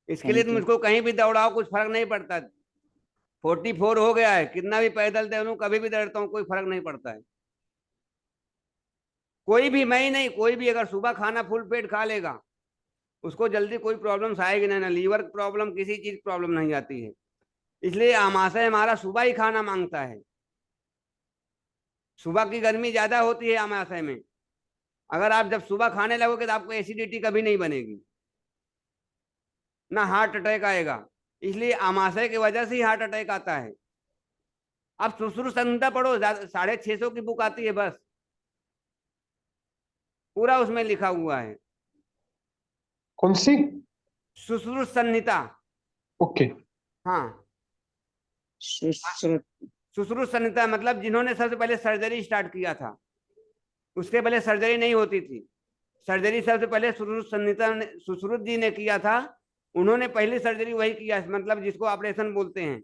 इसके लिए तो थैंक यू। मुझको कहीं भी दौड़ाओ कुछ फर्क नहीं पड़ता। 44 हो गया है, कितना भी पैदल दौड़ूं कभी भी दौड़ता हूँ कोई फर्क नहीं पड़ता है। कोई भी, मैं ही नहीं, कोई भी अगर सुबह खाना फुल पेट खा लेगा उसको जल्दी कोई प्रॉब्लम आएगी नहीं, ना लीवर प्रॉब्लम, किसी चीज प्रॉब्लम नहीं आती है। इसलिए अमाशय हमारा सुबह ही खाना मांगता है। सुबह की गर्मी ज्यादा होती है अमाशय में। अगर आप जब सुबह खाने लगोगे तो आपको एसिडिटी कभी नहीं बनेगी, ना हार्ट अटैक आएगा। इसलिए अमाशय की वजह से ही हार्ट अटैक आता है। आप सुश्रुत संहिता पढ़ो, 650 की बुक आती है बस, पूरा उसमें लिखा हुआ है। कौन सी? सुश्रुत संहिता। ओके। हाँ, सुश्रुत। सुश्रुत संहिता मतलब जिन्होंने सबसे पहले सर्जरी स्टार्ट किया था, उसके पहले सर्जरी नहीं होती थी। सर्जरी सबसे पहले सुश्रुत संहिता ने, सुश्रुत जी ने किया था। उन्होंने पहली सर्जरी वही किया, मतलब जिसको ऑपरेशन बोलते हैं,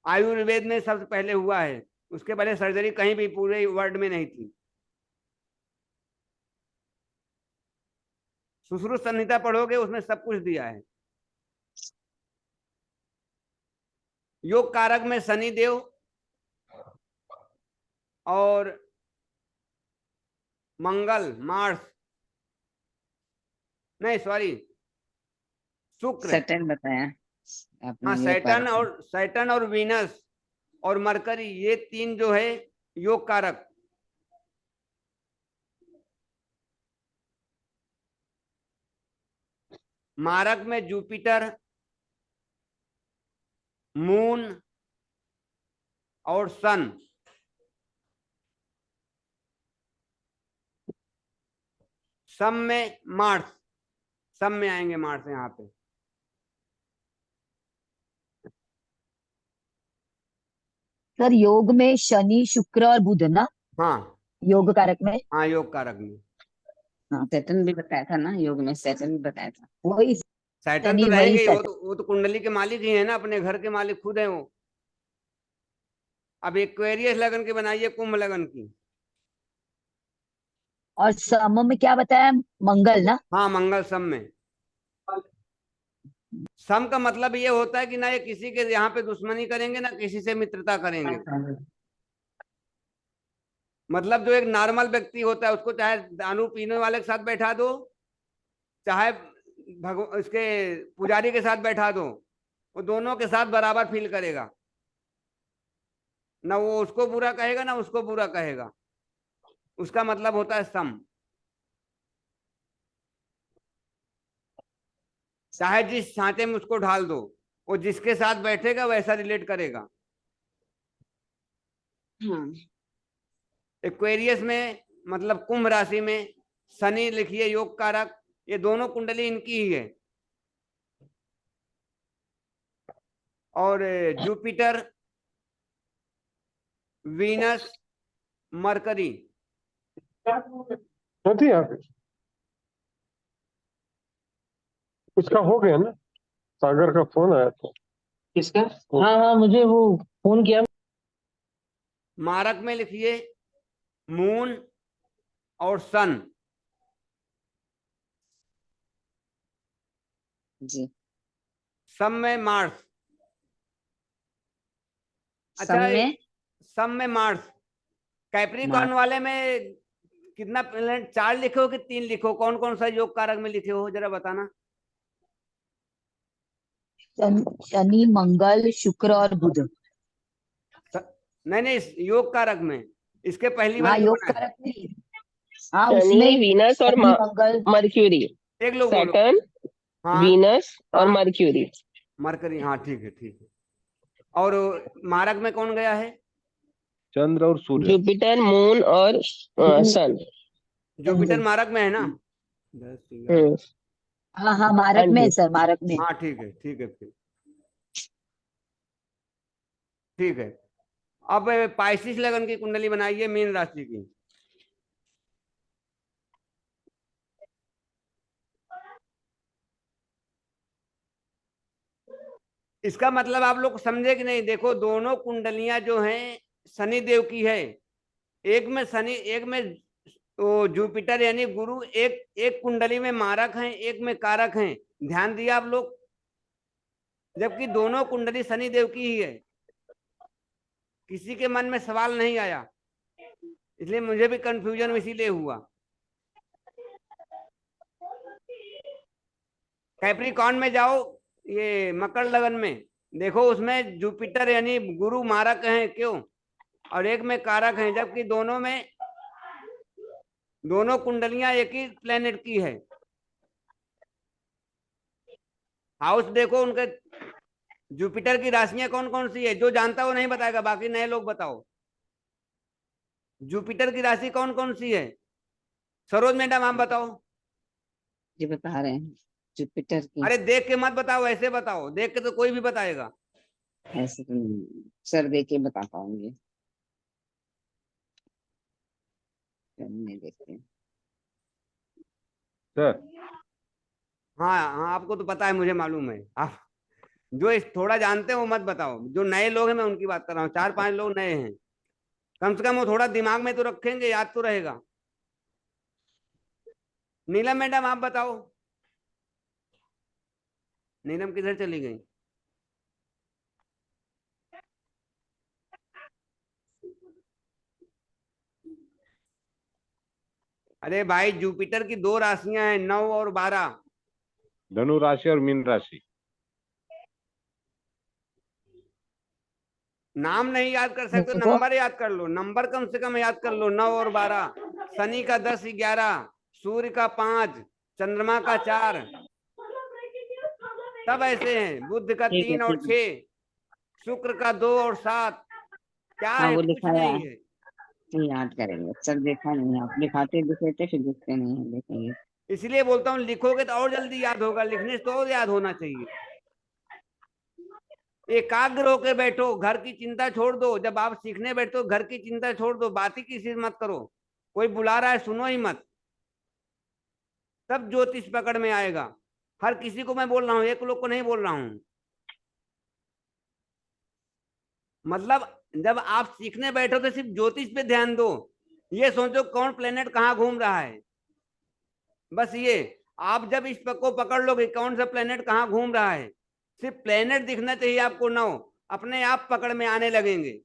आयुर्वेद में सबसे पहले हुआ है। उसके पहले सर्जरी कहीं भी पूरे वर्ल्ड में नहीं थी। सुश्रुत संहिता पढ़ोगे उसमें सब कुछ दिया है। योग कारक में शनि देव और मंगल, मार्स, नहीं सॉरी, शुक्र। सैटर्न बताया हाँ आपने, योग सैटर्न, कारक में। और सैटर्न और वीनस और मरकरी, ये तीन जो है योग कारक। मारक में जुपिटर, मून और सन। सम में मार्स, सम में आएंगे मार्स यहाँ पे। सर योग में शनि शुक्र और बुध ना, हाँ योग कारक में। हाँ, योग कारक में। हाँ सैटर्न भी बताया था ना, योग में सैटर्न भी बताया था। वही सैटर्न तो शनि, वही रहेंगे ही, सैटर्न। वो तो कुंडली के मालिक ही है ना, अपने घर के मालिक खुद है वो। अब एक्वेरियस लगन की बनाइए, कुंभ लगन की। और सम में क्या बताया, मंगल ना। हाँ, मंगल सम में। सम का मतलब ये होता है कि ना ये किसी के यहाँ पे दुश्मनी करेंगे ना किसी से मित्रता करेंगे। मतलब जो एक नॉर्मल व्यक्ति होता है उसको चाहे दारू पीने वाले के साथ बैठा दो, चाहे इसके पुजारी के साथ बैठा दो, वो दोनों के साथ बराबर फील करेगा, ना वो उसको बुरा कहेगा ना उसको बुरा कहेगा। उसका मतलब होता है सम। चाहे जिस सांचे में उसको ढाल दो, वो जिसके साथ बैठेगा वैसा रिलेट करेगा। हाँ एक्वेरियस में मतलब कुंभ राशि में शनि लिखिए योग कारक, ये दोनों कुंडली इनकी ही है। और जुपिटर, वीनस, मरकरी। होती यहाँ पे उसका हो गया ना, सागर का फोन आया था। किसका? हाँ हाँ, मुझे वो फोन किया। मारक में लिखिए मून और सन। जी। सम में मार्स। सम अच्छा, में सम में मार्स। Capricorn Mars. वाले में कितना प्लेनेट, 4 लिखे हो कि 3 लिखे हो? कौन कौन सा योग कारक में लिखे हो जरा बताना। शनि मंगल शुक्र और बुध। नहीं नहीं, इस योग कारक में, इसके पहली हाँ वाली जो योग बनाए। कारक में। हाँ शनि, उसमें वीनस और शनि मंगल। मर्क्यूरी। एक लोग बोलो। सैटर्न, हाँ वीनस और हाँ, मर्क्यूरी। मरकरी, हाँ ठीक है ठीक है। और मारक में कौन गया है? चंद्र और सूर्य। जुपिटर, मून और सन। जुपिटर मारक में है ना? 10 11। हम्म। हाँ हाँ हाँ मारक में है जी। सर, मारक में। हाँ ठीक है फिर, ठीक है। अब पाइसिस लगन की कुंडली बनाइए, मीन राशि की। इसका मतलब आप लोग समझे कि नहीं? देखो दोनों कुंडलियां जो हैं शनि देव की है। एक में शनि, एक में वो जुपिटर यानी गुरु, एक एक कुंडली में मारक हैं, एक में कारक हैं। ध्यान दिया आप लोग? जबकि दोनों कुंडली शनि देव की ही है। किसी के मन में सवाल नहीं आया, इसलिए मुझे भी कंफ्यूजन इसीलिए हुआ। कैप्रिकॉर्न में जाओ, ये मकर लगन में देखो, उसमें जुपिटर यानी गुरु मारक हैं, क्यों? और एक में कारक हैं, जबकि दोनों में, दोनों कुंडलियां एक ही प्लेनेट की है। हाउस देखो उनके, जुपिटर की राशियां कौन कौन सी है? जो जानता हो नहीं बताएगा, बाकी नए लोग बताओ। जुपिटर की राशि कौन कौन सी है? सरोज मैडम आप बताओ। जी बता रहे हैं, जुपिटर की। अरे देख के मत बताओ, ऐसे बताओ, देख के तो कोई भी बताएगा। ऐसे तो सर देख के बता पाऊंगी, नहीं देखते हैं। सर हाँ हाँ, आपको तो पता है, मुझे मालूम है। आप जो इस थोड़ा जानते हैं वो मत बताओ, जो नए लोग हैं मैं उनकी बात कर रहा हूँ। 4 5 लोग नए हैं, कम से कम वो थोड़ा दिमाग में तो रखेंगे, याद तो रहेगा। नीलम मैडम आप बताओ। नीलम किधर चली गई? अरे भाई, जुपिटर की 2 राशियां हैं, 9 और 12। धनु राशि और मीन राशि। नाम नहीं याद कर सकते, देखो नंबर याद कर लो, नंबर कम से कम याद कर लो। 9 और 12, शनि का 10 11, सूर्य का 5, चंद्रमा का 4, सब ऐसे हैं। बुध का ठीक है 3 और ठीक है। 6, शुक्र का 2 और 7। क्या हाँ है? वो कुछ लिखाया नहीं है। है। तो याद करेंगे, सब देखा नहीं है, आप दिखाते दिखे थे फिर दिखते नहीं है, देखेंगे। इसलिए बोलता हूँ लिखोगे तो और जल्दी याद होगा, लिखने से तो और याद होना चाहिए। एकाग्र होके बैठो, घर की चिंता छोड़ दो। जब आप सीखने बैठो घर की चिंता छोड़ दो, बात ही किसी से मत करो। कोई बुला रहा है सुनो ही मत, तब ज्योतिष पकड़ में आएगा। हर किसी को मैं बोल रहा हूँ, एक लोग को नहीं बोल रहा हूँ। मतलब जब आप सीखने बैठो तो सिर्फ ज्योतिष पे ध्यान दो। ये सोचो कौन प्लेनेट कहाँ घूम रहा है, बस ये। आप जब इस को पकड़ लोगे कौन सा प्लेनेट कहाँ घूम रहा है, सिर्फ प्लेनेट दिखना चाहिए आपको, नौ अपने आप पकड़ में आने लगेंगे।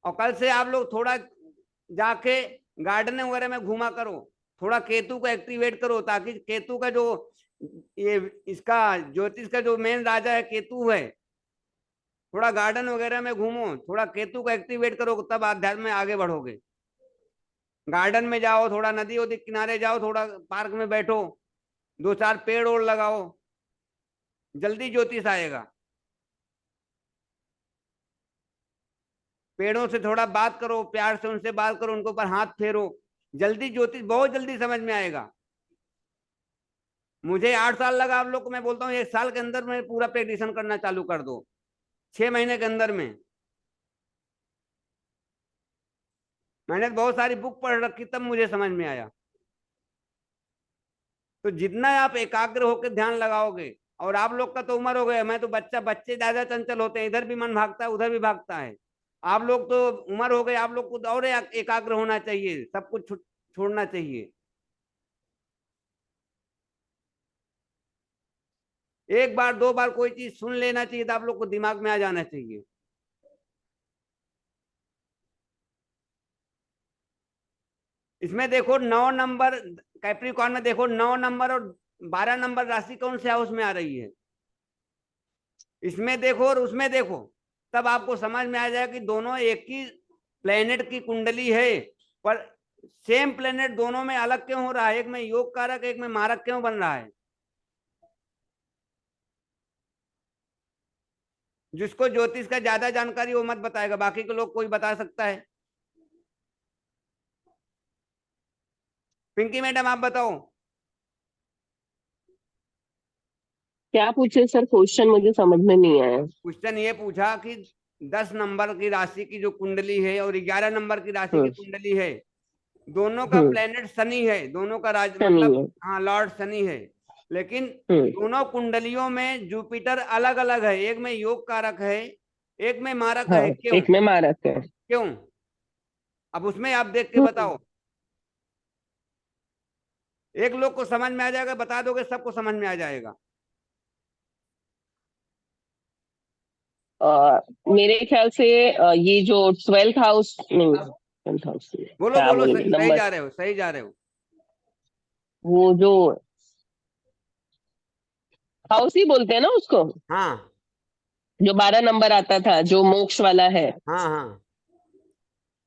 और कल से आप लोग थोड़ा जाके गार्डन वगैरह में घूमा करो, थोड़ा केतु को एक्टिवेट करो, ताकि केतु का जो ये इसका ज्योतिष का जो मेन राजा है केतु है। थोड़ा गार्डन वगैरह में घूमो, थोड़ा केतु को एक्टिवेट करो, तब अध्यात्म में आगे बढ़ोगे। गार्डन में जाओ, थोड़ा नदी वदी किनारे जाओ, थोड़ा पार्क में बैठो, दो चार पेड़ और लगाओ, जल्दी ज्योतिष आएगा। पेड़ों से थोड़ा बात करो, प्यार से उनसे बात करो, उनके ऊपर हाथ फेरो, जल्दी ज्योतिष बहुत जल्दी समझ में आएगा। मुझे 8 साल लगा, आप लोग को मैं बोलता हूँ 1 साल के अंदर में पूरा प्रेडिक्शन करना चालू कर दो, 6 महीने के अंदर में। मैंने बहुत सारी बुक पढ़ रखी तब मुझे समझ में आया। तो जितना आप एकाग्र होकर ध्यान लगाओगे, और आप लोग का तो उम्र हो गया, मैं तो बच्चे ज्यादा चंचल होते हैं, इधर भी मन भागता है उधर भी भागता है। आप लोग तो उम्र हो गए, आप लोग को और एकाग्र होना चाहिए, सब कुछ छोड़ना चाहिए। एक बार दो बार कोई चीज सुन लेना चाहिए तो आप लोग को दिमाग में आ जाना चाहिए। इसमें देखो 9 नंबर कैप्रिकॉर्न में, देखो 9 नंबर और 12 नंबर राशि कौन से हाउस में आ रही है, इसमें देखो और उसमें देखो, तब आपको समझ में आ जाएगा कि दोनों एक ही प्लेनेट की कुंडली है, पर सेम प्लेनेट दोनों में अलग क्यों हो रहा है, एक में योग कारक एक में मारक क्यों बन रहा है। जिसको ज्योतिष का ज्यादा जानकारी वो मत बताएगा, बाकी के लोग कोई बता सकता है। पिंकी मैडम आप बताओ। क्या पूछे सर, क्वेश्चन मुझे समझ में नहीं आया। क्वेश्चन ये पूछा कि 10 नंबर की राशि की जो कुंडली है और 11 नंबर की राशि की हम्म कुंडली है, दोनों का हम्म प्लेनेट शनि है, दोनों का राज शनि मतलब है। हाँ लॉर्ड शनि है। लेकिन हम्म दोनों कुंडलियों में जुपिटर अलग अलग है, एक में योग कारक है एक में मारक हाँ, है। क्यों एक में मारक है। क्यों अब उसमें आप देख के हम्म बताओ। एक लोग को समझ में आ जाएगा, बता दोगे सबको समझ में आ जाएगा। मेरे ख्याल से ये जो 12th हाउस नहीं, 12th हाउस बोलो क्या बोलो, बोलेंगे सही नंबर, जा रहे हो सही जा रहे हो। वो जो हाउस ही बोलते हैं ना उसको, हाँ जो 12 नंबर आता था जो मोक्ष वाला है। हाँ हाँ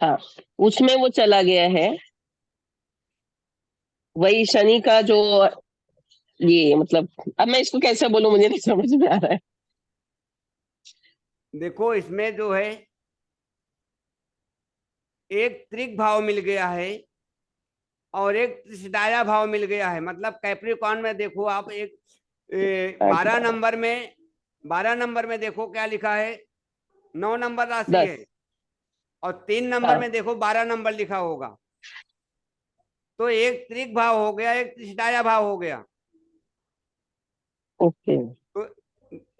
हाँ, उसमें वो चला गया है। वही शनि का जो, ये मतलब अब मैं इसको कैसे बोलूं, मुझे नहीं समझ में आ रहा है। देखो इसमें जो है एक त्रिक भाव मिल गया है और एक त्रिशदाया भाव मिल गया है। मतलब कैप्रिकॉर्न में देखो आप एक 12 नंबर में, 12 नंबर में देखो क्या लिखा है, 9 नंबर राशि है, 10। और 3 नंबर हाँ में देखो 12 नंबर लिखा होगा। तो एक त्रिक भाव हो गया, एक त्रिशदाया भाव हो गया। ओके। तो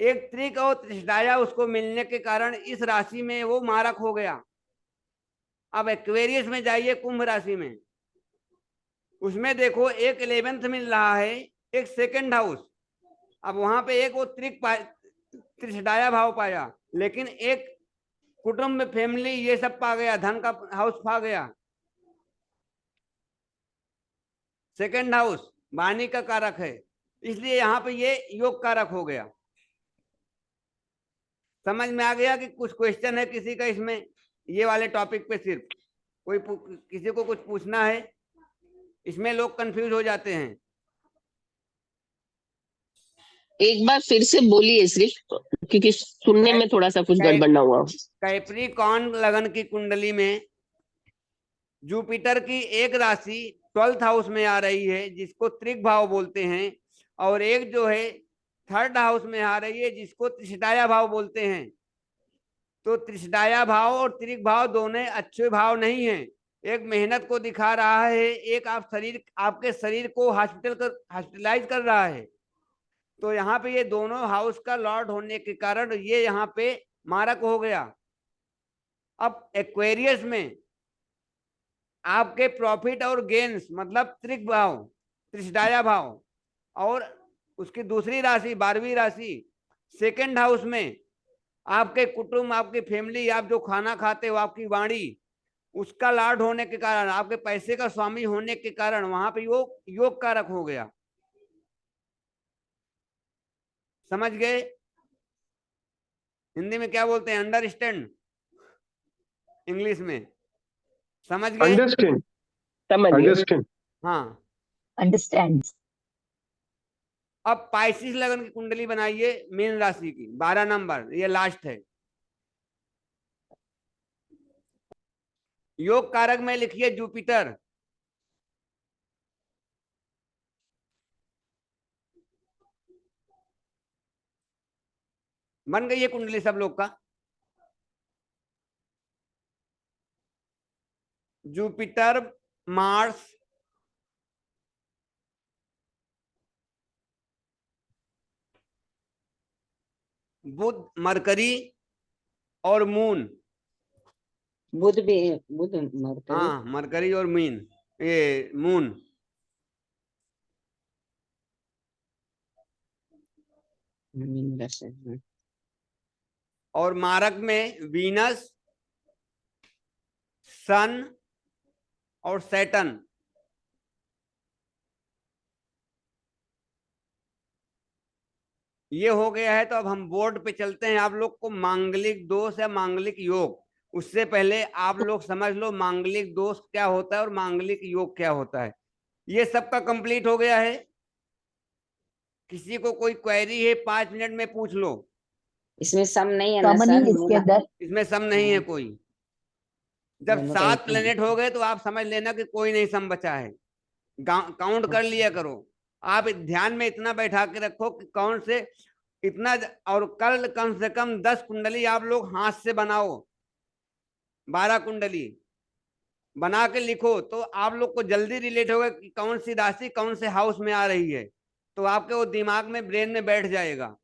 एक त्रिक और त्रिशदाया उसको मिलने के कारण इस राशि में वो मारक हो गया। अब एक्वेरियस में जाइए, कुंभ राशि में, उसमें देखो एक 11th मिल रहा है, एक सेकंड हाउस। अब वहां पे एक वो त्रिशदाया भाव पाया, लेकिन एक कुटुंब फैमिली ये सब पा गया, धन का हाउस पा गया। सेकंड हाउस वाणी का कारक है, इसलिए यहाँ पे ये योग कारक हो गया। समझ में आ गया कि कुछ क्वेश्चन है किसी का इसमें, ये वाले टॉपिक पे सिर्फ कोई किसी को कुछ पूछना है, इसमें लोग कंफ्यूज हो जाते हैं। एक बार फिर से बोलिए सिर्फ, क्योंकि सुनने में थोड़ा सा कुछ गड़बड़ ना हुआ। कैप्रिकॉर्न लगन की कुंडली में जुपिटर की एक राशि 12th हाउस में आ रही है जिसको त्रिक भाव बोलते हैं, और एक जो है 3rd हाउस में आ रही है जिसको त्रिशदाया भाव बोलते हैं। तो त्रिशदाया भाव और त्रिक भाव दोनों अच्छे भाव नहीं हैं। एक मेहनत को दिखा रहा है, एक आपके शरीर को हॉस्पिटलाइज कर रहा है। तो यहाँ पे ये दोनों हाउस का लॉर्ड होने के कारण ये यहाँ पे मारक हो गया। अब एक्वेरियस में आपके प्रॉफिट और गेन्स मतलब त्रिक भाव, त्रिशदाया भाव, और उसकी दूसरी राशि 12वीं राशि 2nd हाउस में आपके कुटुंब, आपकी फैमिली, आप जो खाना खाते हो, आपकी वाणी, उसका लॉर्ड होने के कारण, आपके पैसे का स्वामी होने के कारण वहां पे योग कारक हो गया। समझ गए? हिंदी में क्या बोलते हैं? अंडरस्टैंड। इंग्लिश में समझ गए? अंडरस्टैंड। समझ गए। अंडरस्टैंड। हाँ। अंडरस्टैंड। अब पाइसिस लगन की कुंडली बनाइए, मीन राशि की, 12 नंबर, ये लास्ट है। योग कारक में लिखिए जुपिटर। बन गई है कुंडली सब लोग का? जुपिटर, मार्स, बुध, मरकरी और मून। बुध मरकरी। हाँ, मरकरी और मीन, ये मून। मीन राशि, हाँ। और मारक में वीनस, सन और सैटर्न। ये हो गया है। तो अब हम बोर्ड पे चलते हैं। आप लोग को मांगलिक दोष या मांगलिक योग, उससे पहले आप लोग समझ लो मांगलिक दोष क्या होता है और मांगलिक योग क्या होता है। ये सबका कंप्लीट हो गया है। किसी को कोई क्वेरी है 5 मिनट में पूछ लो। इसमें सम नहीं है ना कम सर? नहीं इसके अंदर। इसमें सम नहीं है कोई। जब दोनों 7 का प्लेनेट हो गए तो आप समझ लेना कि कोई नहीं सम बचा है। काउंट कर लिया करो। आप ध्यान में इतना बैठा के रखो कि कौन से इतना, और कल कम से कम 10 कुंडली आप लोग हाथ से बनाओ। 12 कुंडली बना के लिखो तो आप लोग को जल्दी रिलेट होगा कि कौन सी राशि कौन से हाउस में आ रही है। तो आपके वो दिमाग में, ब्रेन में बैठ जाएगा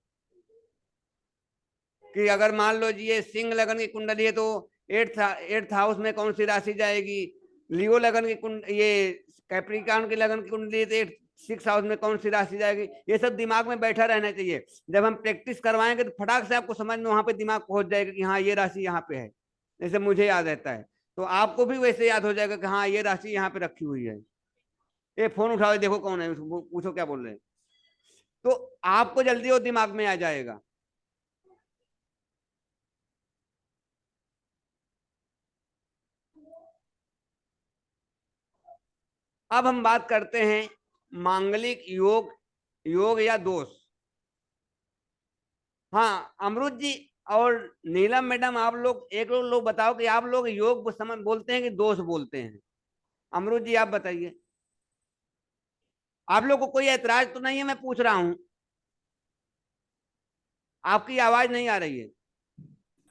कि अगर मान लो जी ये सिंह लगन की कुंडली है तो 8th हाउस में कौन सी राशि जाएगी। लियो लगन की ये कैप्रिकॉर्न की लगन की कुंडली है तो 6th हाउस में कौन सी राशि जाएगी। ये सब दिमाग में बैठा रहना चाहिए। जब हम प्रैक्टिस करवाएंगे तो फटाक से आपको समझ में वहां पे दिमाग पहुंच जाएगा कि हाँ ये राशि यहाँ पे है। जैसे मुझे याद रहता है तो आपको भी वैसे याद हो जाएगा कि हाँ ये राशि यहाँ पे रखी हुई है। ये फोन उठाओ, देखो कौन है, उसको पूछो क्या बोल रहे हैं। तो आपको जल्दी वो दिमाग में आ जाएगा। अब हम बात करते हैं मांगलिक योग या दोष। हाँ अमरुद जी और नीलम मैडम, आप लोग लोग बताओ कि आप लोग योग समझ बोलते हैं कि दोष बोलते हैं। अमरुद जी आप बताइए। आप लोग को कोई ऐतराज तो नहीं है? मैं पूछ रहा हूं, आपकी आवाज नहीं आ रही है।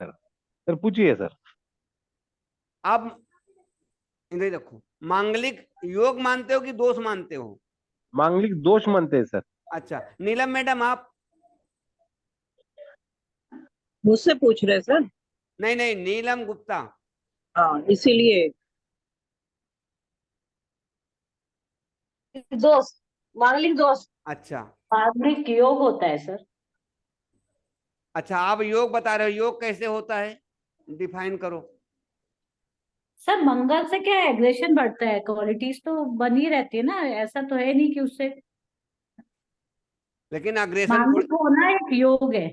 सर पूछिए सर। आप इधर रखो। मांगलिक योग मानते हो कि दोष मानते हो? मांगलिक दोष मानते हैं सर। अच्छा, नीलम मैडम आप? मुझसे पूछ रहे सर? नहीं नहीं, नीलम गुप्ता। हाँ इसीलिए। दोस्त, मांगलिक दोस्त अच्छा मांगलिक योग होता है सर। अच्छा, आप योग बता रहे हो। योग कैसे होता है, डिफाइन करो। सर मंगल से क्या एग्रेशन बढ़ता है, क्वालिटीज तो बनी रहती है ना, ऐसा तो है नहीं कि उससे। लेकिन अग्रेशन मांगलिक होना एक योग है।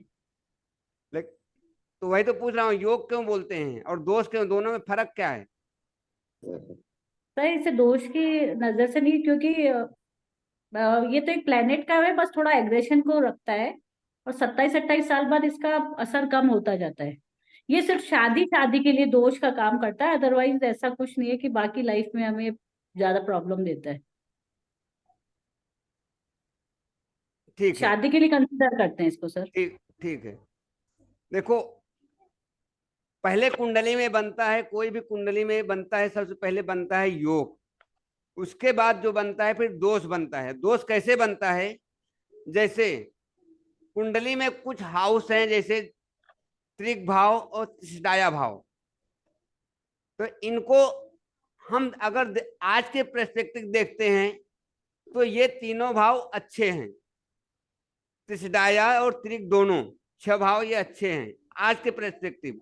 तो वही तो पूछ रहा हूँ, योग क्यों बोलते हैं और दोष क्यों, दोनों में फर्क क्या है? सर इसे दोष की नजर से नहीं, क्योंकि ये तो एक प्लेनेट का है, बस थोड़ा एग्रेशन को रखता है। और 27-28 साल बाद इसका असर कम होता जाता है। ये सिर्फ शादी शादी के लिए दोष का काम करता है, अदरवाइज ऐसा कुछ नहीं है कि बाकी लाइफ में हमें ज्यादा प्रॉब्लम देता है। ठीक है, शादी के लिए कंसिडर करते हैं इसको सर। ठीक ठीक है। देखो, पहले कुंडली में बनता है, कोई भी कुंडली में बनता है, सबसे पहले बनता है योग। उसके बाद जो बनता है फिर दोष बनता है। दोष कैसे बनता है? जैसे कुंडली में कुछ हाउस हैं, जैसे त्रिक भाव और त्रिषडाया भाव। तो इनको हम अगर आज के पर्सपेक्टिव देखते हैं तो ये तीनों भाव अच्छे हैं, त्रिषडाया और त्रिक दोनों 6 भाव ये अच्छे हैं आज के पर्सपेक्टिव।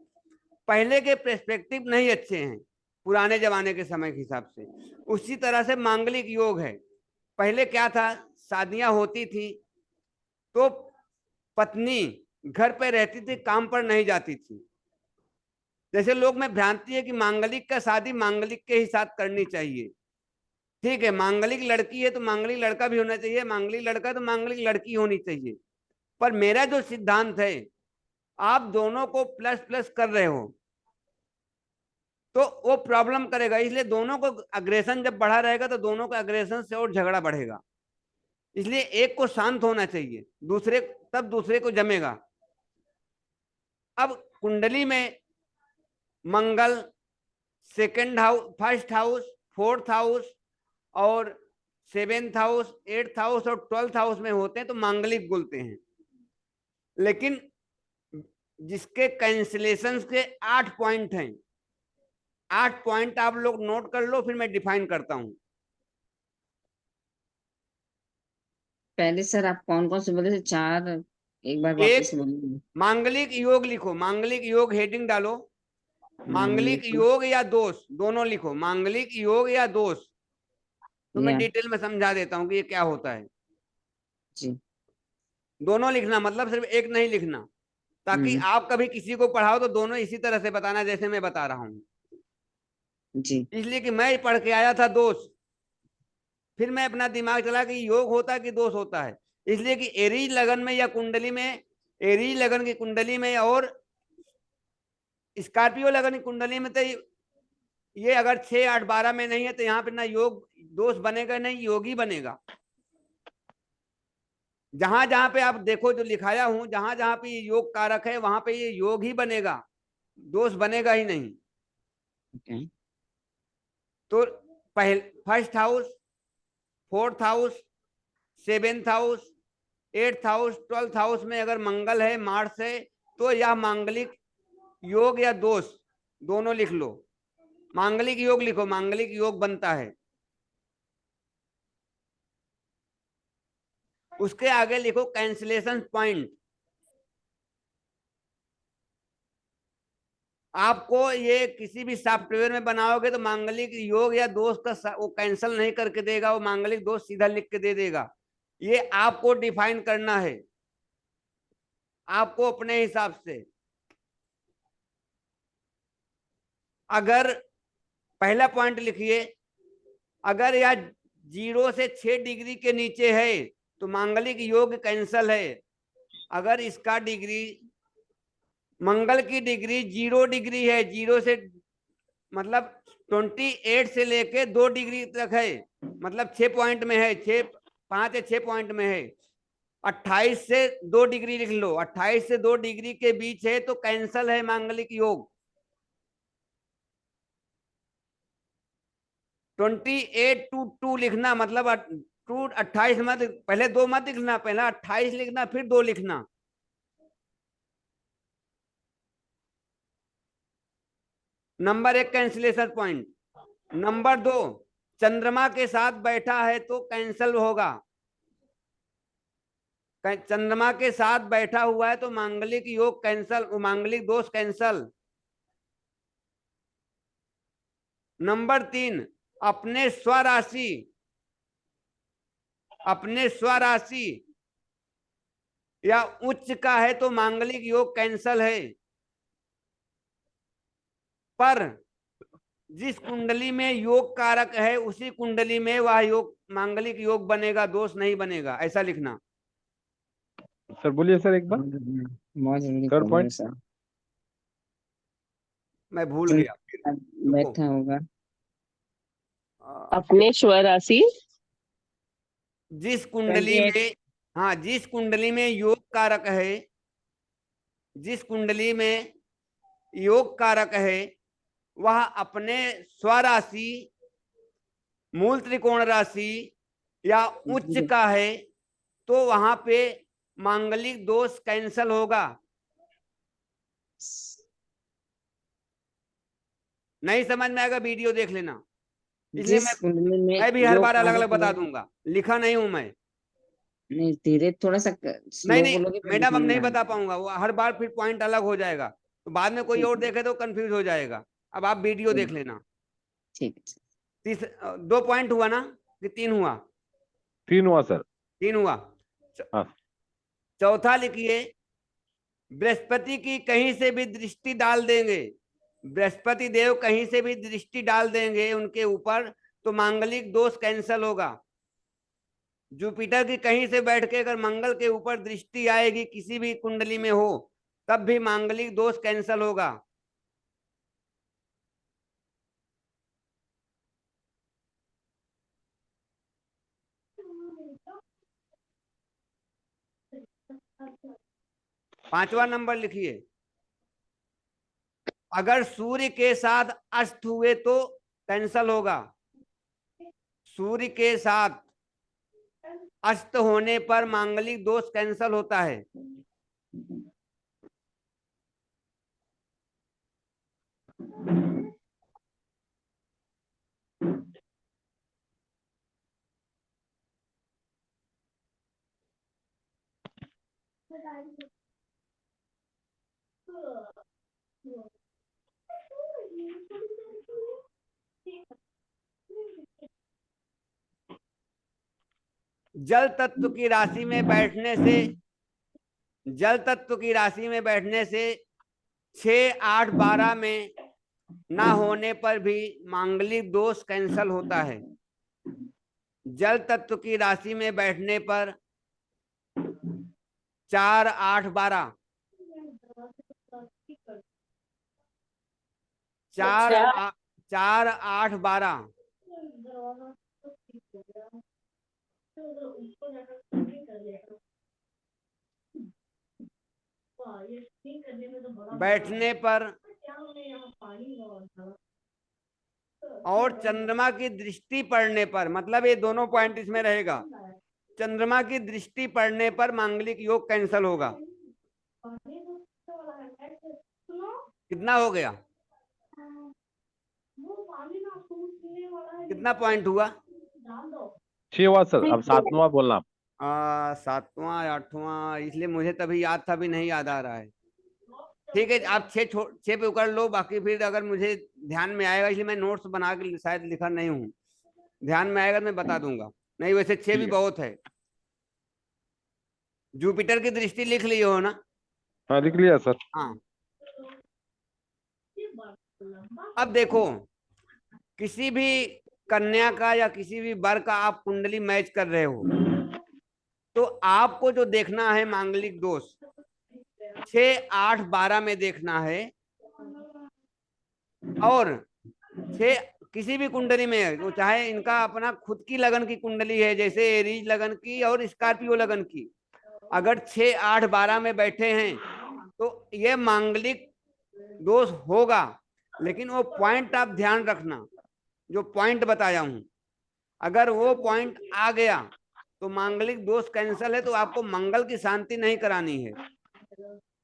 पहले के पर्सपेक्टिव नहीं अच्छे हैं, पुराने जमाने के समय के हिसाब से। उसी तरह से मांगलिक योग है। पहले क्या था, शादियां होती थी तो पत्नी घर पे रहती थी, काम पर नहीं जाती थी। जैसे लोग में भ्रांति है कि मांगलिक का शादी मांगलिक के ही साथ करनी चाहिए। ठीक है, मांगलिक लड़की है तो मांगलिक लड़का भी होना चाहिए, मांगलिक लड़का तो मांगलिक लड़की होनी चाहिए। पर मेरा जो सिद्धांत है, आप दोनों को प्लस प्लस कर रहे हो तो वो प्रॉब्लम करेगा। इसलिए दोनों को अग्रेशन जब बढ़ा रहेगा तो दोनों को अग्रेशन से और झगड़ा बढ़ेगा। इसलिए एक को शांत होना चाहिए, दूसरे तब दूसरे को जमेगा। अब कुंडली में Mangal second house, first house, fourth house और 7th हाउस, 8th हाउस और 12th हाउस में होते हैं तो मांगलिक बोलते हैं। लेकिन जिसके कैंसिलेशंस के 8 पॉइंट हैं, 8 पॉइंट आप लोग नोट कर लो, फिर मैं डिफाइन करता हूं। पहले सर आप कौन कौन से बोले थे? 4 एक बार एक वापस बोलिए। मांगलिक योग लिखो, मांगलिक योग हेडिंग डालो, मांगलिक योग या दोष दोनों लिखो, मांगलिक योग या दोष। तो मैं या डिटेल में समझा देता हूँ कि ये क्या होता है। जी। दोनों लिखना, मतलब सिर्फ एक नहीं लिखना, ताकि आप कभी किसी को पढ़ाओ तो दोनों इसी तरह से बताना जैसे मैं बता रहा हूँ। जी। इसलिए कि मैं पढ़ के आया था दोष, फिर मैं अपना दिमाग चला कि योग होता है कि दोष होता है। इसलिए कि एरीज लगन में या कुंडली में, एरीज लगन की कुंडली में और स्कॉर्पियो लगन की कुंडली में, तो ये अगर 6, 8, 12 में नहीं है तो यहाँ पे ना योग दोष बनेगा, नहीं योगी बनेगा। जहां जहां पे आप देखो जो लिखाया हूं, जहां जहां पे ये योग कारक है वहां पे ये योग ही बनेगा, दोष बनेगा ही नहीं। ओके। तो पहले first house, 4th house, 7th house, 8th house, 12th house में अगर मंगल है, मार्स है, तो यह मांगलिक योग या दोष दोनों लिख लो। मांगलिक योग लिखो, मांगलिक योग बनता है। उसके आगे लिखो कैंसिलेशन पॉइंट। आपको ये किसी भी सॉफ्टवेयर में बनाओगे तो मांगलिक योग या दोष का वो कैंसिल नहीं करके देगा, वो मांगलिक दोष सीधा लिख के दे देगा। ये आपको डिफाइन करना है, आपको अपने हिसाब से। अगर पहला पॉइंट लिखिए, अगर यह 0 से 6 डिग्री के नीचे है तो मांगलिक योग कैंसल है। अगर इसका डिग्री, मंगल की डिग्री 0 डिग्री है, 0 से मतलब 28 से लेके 2 डिग्री तक है, मतलब 6 पॉइंट में है, 5 या 6 पॉइंट में है। 28 से 2 डिग्री लिख लो, 28 से 2 डिग्री के बीच है तो कैंसल है मांगलिक योग। 28 to 2 लिखना, मतलब 28 मत, पहले 2 मत लिखना, पहला 28 लिखना फिर 2 लिखना। Number 1 cancellation point. नंबर 2, चंद्रमा के साथ बैठा है तो कैंसल होगा। चंद्रमा के साथ बैठा हुआ है तो मांगलिक योग कैंसल, मांगलिक दोष कैंसल। नंबर 3, अपने स्वराशि, अपने स्वराशि या उच्च का है तो मांगलिक योग कैंसल है। पर जिस कुंडली में योग कारक है उसी कुंडली में वह योग मांगलिक योग बनेगा, दोष नहीं बनेगा, ऐसा लिखना। सर बोलिए सर एक बार। बहुत जल्दी थर्ड करिए पॉइंट। सर। मैं भूल गया फिर। रुको। बैठा होगा। अपने स्वराशि जिस सर कुंडली जी एक में, हाँ, जिस कुंडली में योग कारक है, जिस कुंडली में योग कारक है, वह अपने स्वराशि, मूल त्रिकोण राशि या उच्च का है, तो वहां पे मांगलिक दोष कैंसल होगा। नहीं समझ में आएगा वीडियो देख लेना, इसलिए जिस कुंडली में मैं भी हर योग बार अलग अलग कारक बता है। दूंगा, लिखा नहीं हूं मैं। नहीं, धीरे थोड़ा सा नहीं स्लो नहीं बोलोगे फिर मैडम, लिखने अब में नहीं बता आएगा। पाऊंगा, वो हर बार फिर पॉइंट अलग हो जाएगा, तो बाद में कोई ठीक और है। देखे तो कंफ्यूज हो जाएगा। अब आप वीडियो देख ठीक। लेना। ठीक है। तीस 2 पॉइंट हुआ ना, कि 3 हुआ? 3 हुआ सर। 3 हुआ। हाँ। चौथा लिखिए, बृहस्पति की कहीं से भी दृष्टि डाल देंगे, बृहस्पति देव कहीं से भी दृष्टि डाल देंगे उनके ऊपर, तो मांगलिक दोष कैंसल होगा। जुपिटर की कहीं से बैठ के अगर मंगल के ऊपर दृष्टि आएगी किसी भी कुंडली में हो, तब भी मांगलिक दोष कैंसल होगा। पांचवा नंबर लिखिए, अगर सूर्य के साथ अस्त हुए तो कैंसल होगा। सूर्य के साथ अस्त होने पर मांगलिक दोष कैंसल होता है। जल तत्व की राशि में बैठने से, जल तत्व की राशि में बैठने से 6, 8, 12 में ना होने पर भी मांगलिक दोष कैंसल होता है। जल तत्व की राशि में बैठने पर 4, 8, 12, 4, अच्छा 4, 8, 12 बैठने पर, और चंद्रमा की दृष्टि पड़ने पर, मतलब ये दोनों पॉइंट इसमें रहेगा, चंद्रमा की दृष्टि पड़ने पर मांगलिक योग कैंसल होगा। कितना हो गया? कितना पॉइंट हुआ? 6 हुआ सर, अब 7वां बोलना आप। 7वां 8वां, इसलिए मुझे तभी याद था, भी नहीं याद आ रहा है। ठीक है, आप 6 पे उकर लो, बाकी फिर अगर मुझे ध्यान में आएगा, इसलिए मैं नोट्स बना के शायद लिखा नहीं हूँ, ध्यान में आएगा तो मैं बता दूंगा। नहीं वैसे 6 भी ठीक है। बहुत है। जुपिटर की दृष्टि लिख ली हो ना? हाँ लिख लिया सर। हाँ। अब देखो, किसी भी कन्या का या किसी भी वर का आप कुंडली मैच कर रहे हो, तो आपको जो देखना है मांगलिक दोष 6, 8, 12 में देखना है। और 6 किसी भी कुंडली में है, वो चाहे इनका अपना खुद की लगन की कुंडली है, जैसे एरीज लगन की और स्कॉर्पियो लगन की, अगर 6, 8, 12 में बैठे हैं तो ये मांगलिक दोष होगा। लेकिन वो पॉइंट आप ध्यान रखना, जो पॉइंट बताया हूं, अगर वो पॉइंट आ गया तो मांगलिक दोष कैंसल है, तो आपको मंगल की शांति नहीं करानी है।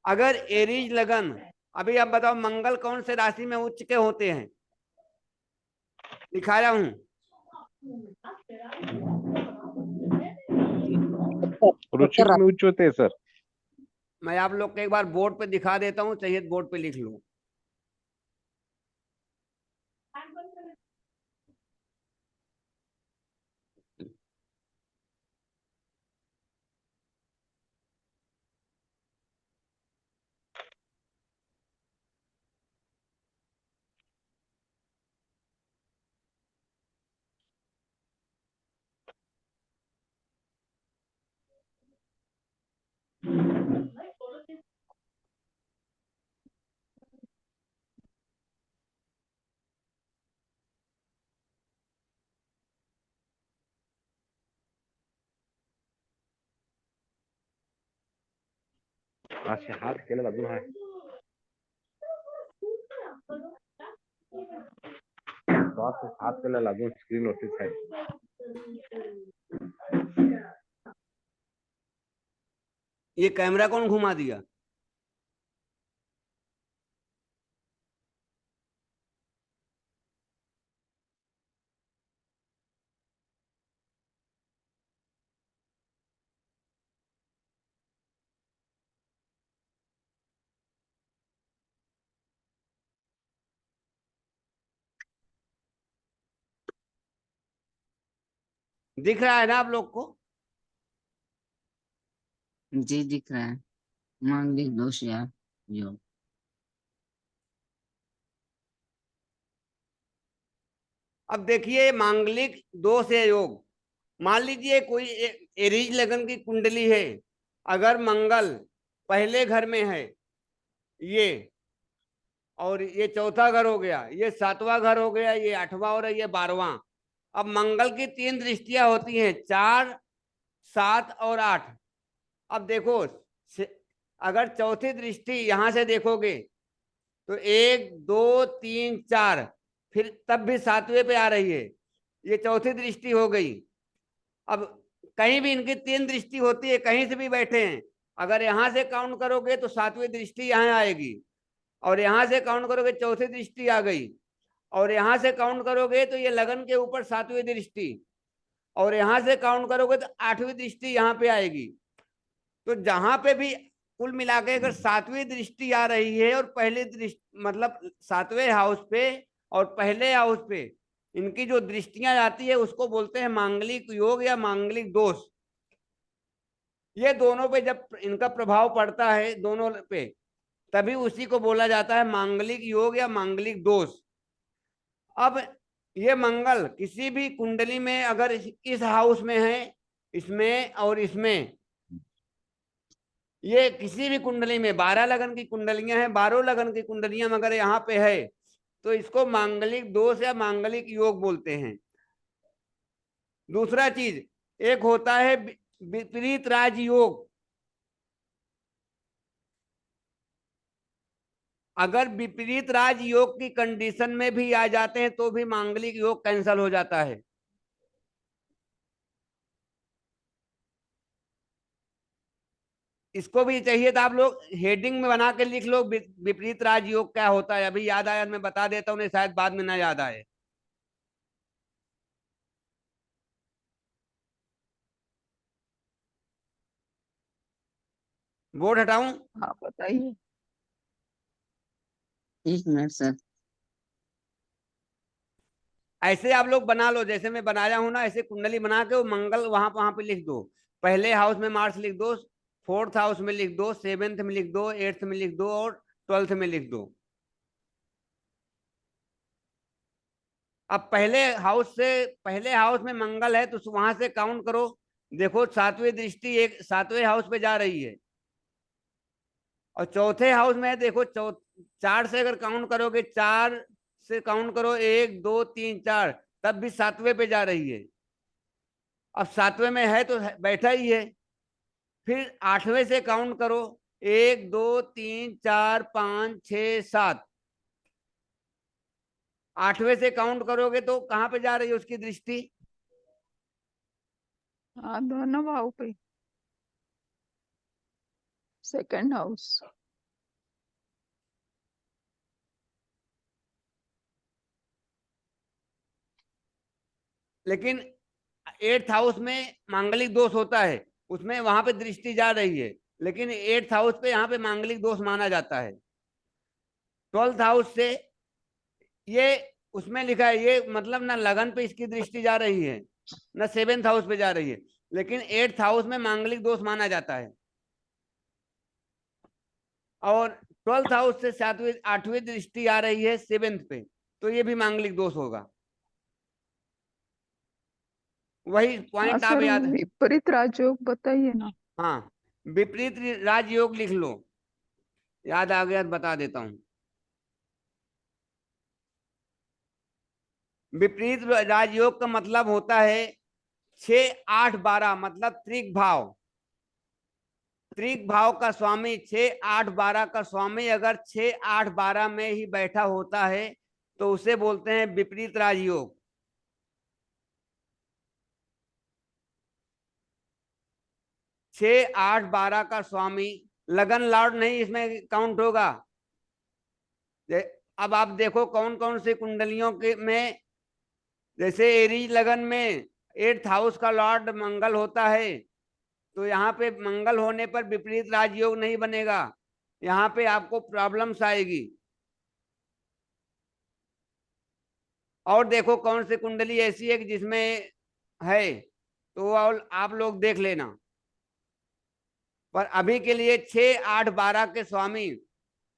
अगर एरीज लगन, अभी आप बताओ मंगल कौन से राशि में उच्च के होते हैं? दिखा रहा हूं। रुचिक में उच्च होते हैं सर। मैं आप लोग को एक बार बोर्ड पे दिखा देता हूं, चाहिए बोर्ड पे लिख लो। अच्छा हाथ केला लागून आहे. हाथ केला लागून स्क्रीन वरती आहे. ये कैमरा कौन घुमा दिया? दिख रहा है ना आप लोग को? जी दिख रहा है। मांगलिक दोष या योग। अब देखिए मांगलिक दोष या योग, मान लीजिए कोई एरीज लगन की कुंडली है, अगर मंगल पहले घर में है ये, और ये चौथा घर हो गया, ये सातवां घर हो गया, ये आठवां और ये 12वां। अब मंगल की 3 दृष्टियां होती हैं, 4, 7 और 8। अब देखो अगर चौथी दृष्टि यहां से देखोगे तो 1 2 3 4, फिर तब भी 7वें पे आ रही है, ये चौथी दृष्टि हो गई। अब कहीं भी इनकी 3 दृष्टि होती है, कहीं से भी बैठे हैं, अगर यहां से काउंट करोगे तो 7वीं दृष्टि यहां आएगी, और यहां से काउंट करोगे चौथी दृष्टि आ गई, और यहां से काउंट करोगे तो ये लगन के ऊपर 7वीं दृष्टि, और यहां से काउंट करोगे तो 8वीं दृष्टि यहां पे आएगी। तो जहां पे भी कुल मिला के अगर 7वीं दृष्टि आ रही है, और पहली दृष्टि मतलब 7वें हाउस पे और पहले हाउस पे इनकी जो दृष्टियां आती है उसको बोलते हैं मांगलिक योग या मांगलिक दोष। ये दोनों पे जब इनका प्रभाव पड़ता है दोनों पे, तभी उसी को बोला जाता है मांगलिक योग या मांगलिक दोष। अब ये मंगल किसी भी कुंडली में अगर इस हाउस में है, इसमें और इसमें, ये किसी भी कुंडली में 12 लगन की कुंडलियां हैं, 12 लगन की कुंडलियां अगर यहाँ पे है तो इसको मांगलिक दोष या मांगलिक योग बोलते हैं। दूसरा चीज एक होता है विपरीत राजयोग। अगर विपरीत राजयोग की कंडीशन में भी आ जाते हैं तो भी मांगलिक योग कैंसिल हो जाता है। इसको भी चाहिए तो आप लोग हेडिंग में बना के लिख लो विपरीत राजयोग क्या होता है। अभी याद आया मैं बता देता हूँ, शायद बाद में ना याद आए। बोर्ड हटाऊं? हाँ बताइए। 1 मिनट सर। ऐसे आप लोग बना लो जैसे मैं बनाया हूं ना, ऐसे कुंडली बना के वो मंगल वहां पे लिख दो। पहले हाउस में मार्स लिख दो, 4th हाउस में लिख दो, 7th में लिख दो, 8th में लिख दो और 12th में लिख दो। अब पहले हाउस में मंगल है तो वहां से काउंट करो। देखो 7वीं दृष्टि एक 7वें हाउस पे जा रही है, और चौथे हाउस में है, देखो 4 से अगर काउंट करोगे, 4 से काउंट करो 1 2 3 4, तब भी 7वें पे जा रही है। अब 7वें में है तो बैठा ही है। फिर 8वें से काउंट करो, 1 2 3 4 5 6 7, 8वें से काउंट करोगे तो कहां पे जा रही है उसकी दृष्टि? हाँ दोनों भाव पे, सेकंड हाउस। लेकिन 8th हाउस में मांगलिक दोष होता है, उसमें वहां पे दृष्टि जा रही है, लेकिन 8th हाउस पे यहाँ पे मांगलिक दोष माना जाता है। 12th हाउस से ये उसमें लिखा है, ये मतलब ना लगन पे इसकी दृष्टि जा रही है ना 7th हाउस पे जा रही है, लेकिन 8th हाउस में मांगलिक दोष माना जाता है। और 12th हाउस से 7वीं 8वीं दृष्टि आ रही है 7th पे, तो ये भी मांगलिक दोष होगा। वही हाँ पॉइंट आप सर, याद है। विपरीत राजयोग बताइए ना। हाँ विपरीत राजयोग लिख लो, याद आ गया तो बता देता हूं। विपरीत राजयोग का मतलब होता है 6 8 12, मतलब त्रिक भाव। त्रिक भाव का स्वामी 6, 8, 12 का स्वामी अगर 6, 8, 12 में ही बैठा होता है तो उसे बोलते हैं विपरीत राजयोग। 6, 8, 12 का स्वामी लगन लॉर्ड नहीं इसमें काउंट होगा। अब आप देखो कौन कौन से कुंडलियों के में, जैसे एरीज लगन में 8th हाउस का लॉर्ड मंगल होता है, तो यहाँ पे मंगल होने पर विपरीत राजयोग नहीं बनेगा, यहाँ पे आपको प्रॉब्लम्स आएगी। और देखो कौन सी कुंडली ऐसी है कि जिसमें है, तो आप लोग देख लेना। पर अभी के लिए 6, 8, 12 के स्वामी,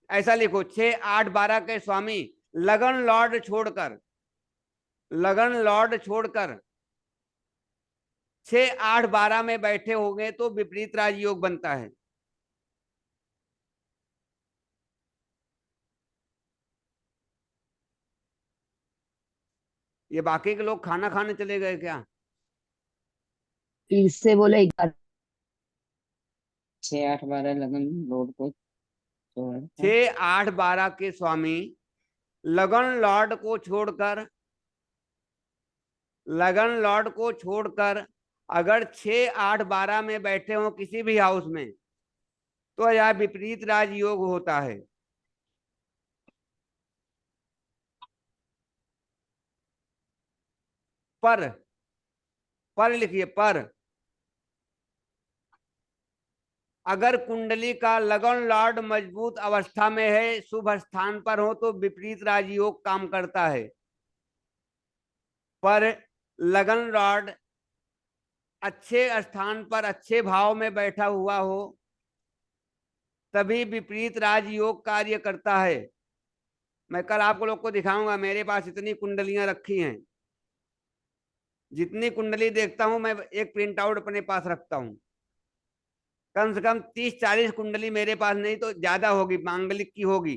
ऐसा लिखो 6, 8, 12 के स्वामी लगन लॉर्ड छोड़कर 6, 8, 12 में बैठे होंगे तो विपरीत राजयोग बनता है। ये बाकी के लोग खाना खाने चले गए क्या? फिर से बोले एक बार। 6, 8, 12 लगन लॉर्ड को छोड़ 6, 8, 12 के स्वामी लगन लॉर्ड को छोड़कर अगर 6, 8, 12 में बैठे हो किसी भी हाउस में तो यह विपरीत राजयोग होता है। पर लिखिए, पर अगर कुंडली का लगन लॉर्ड मजबूत अवस्था में है, शुभ स्थान पर हो तो विपरीत राजयोग काम करता है। पर लगन लॉर्ड अच्छे स्थान पर अच्छे भाव में बैठा हुआ हो तभी विपरीत राजयोग कार्य करता है। मैं कल आप लोग को दिखाऊंगा, मेरे पास इतनी कुंडलियां रखी हैं, जितनी कुंडली देखता हूं मैं एक प्रिंट आउट अपने पास रखता हूं। कम से कम 30-40 कुंडली मेरे पास नहीं तो ज्यादा होगी, मांगलिक की होगी।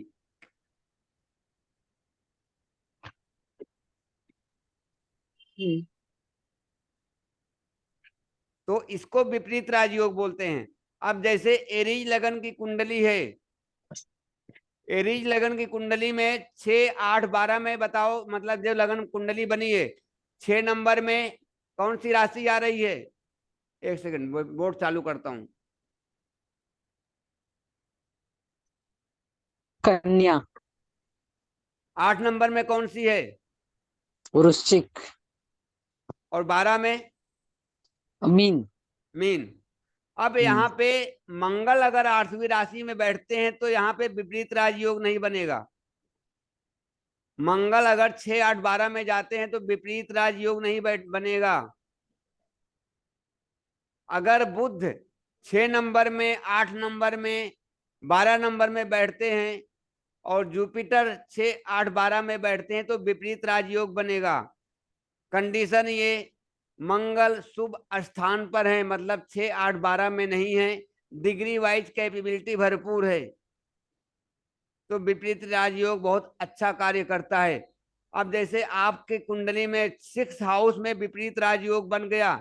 तो इसको विपरीत राजयोग बोलते हैं। अब जैसे एरीज लगन की कुंडली है, एरीज लगन की कुंडली में 6, 8, 12 में बताओ, मतलब जो लगन कुंडली बनी है 6 नंबर में कौन सी राशि आ रही है? एक सेकंड बोर्ड चालू करता हूं। कन्या। 8 नंबर में कौन सी है? वृश्चिक। और 12 में? मीन। अब यहाँ पे मंगल अगर 8वीं राशि में बैठते हैं तो यहाँ पे विपरीत राजयोग नहीं बनेगा। मंगल अगर 6, 8, 12 में जाते हैं तो विपरीत राजयोग नहीं बनेगा। अगर बुध 6 नंबर में, 8 नंबर में, 12 नंबर में बैठते हैं और जुपिटर 6, 8, 12 में बैठते हैं तो विपरीत राजयोग बनेगा। कंडीशन ये, मंगल शुभ स्थान पर है, मतलब 6, 8, 12 में नहीं है, डिग्री वाइज कैपेबिलिटी भरपूर है, तो विपरीत राजयोग बहुत अच्छा कार्य करता है। अब जैसे आपके कुंडली में 6th हाउस में विपरीत राजयोग बन गया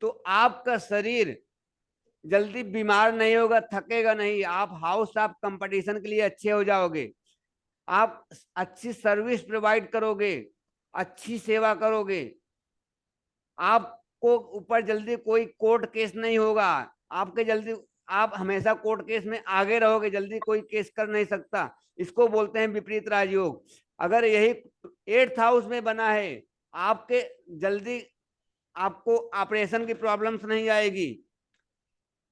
तो आपका शरीर जल्दी बीमार नहीं होगा, थकेगा नहीं, आप हाउस ऑफ कंपटीशन के लिए अच्छे हो जाओगे, आप अच्छी सर्विस प्रोवाइड करोगे, अच्छी सेवा करोगे, आपको ऊपर जल्दी कोई कोर्ट केस नहीं होगा, आप हमेशा कोर्ट केस में आगे रहोगे, जल्दी कोई केस कर नहीं सकता। इसको बोलते हैं विपरीत राजयोग। अगर यही 8th हाउस में बना है, जल्दी आपको ऑपरेशन की प्रॉब्लम्स नहीं आएगी,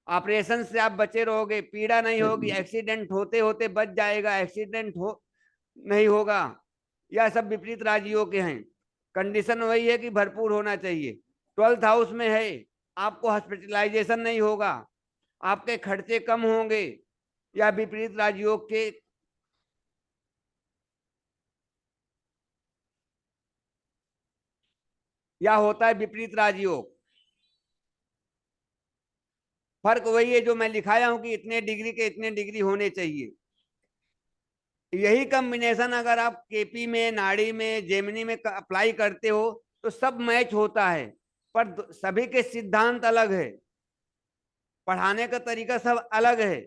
ऑपरेशन से आप बचे रहोगे, पीड़ा नहीं होगी, एक्सीडेंट होते होते बच जाएगा, नहीं होगा। यह सब विपरीत राजयोग के हैं। कंडीशन वही है कि भरपूर होना चाहिए। 12th हाउस में है, आपको हॉस्पिटलाइजेशन नहीं होगा, आपके खर्चे कम होंगे, या विपरीत राजयोग के या होता है विपरीत राजयोग। फर्क वही है जो मैं लिखाया हूं कि इतने डिग्री के इतने डिग्री होने चाहिए। यही कॉम्बिनेशन अगर आप केपी में, नाड़ी में, जेमिनी में अप्लाई करते हो तो सब मैच होता है, पर सभी के सिद्धांत अलग है। पढ़ाने का तरीका सब अलग है,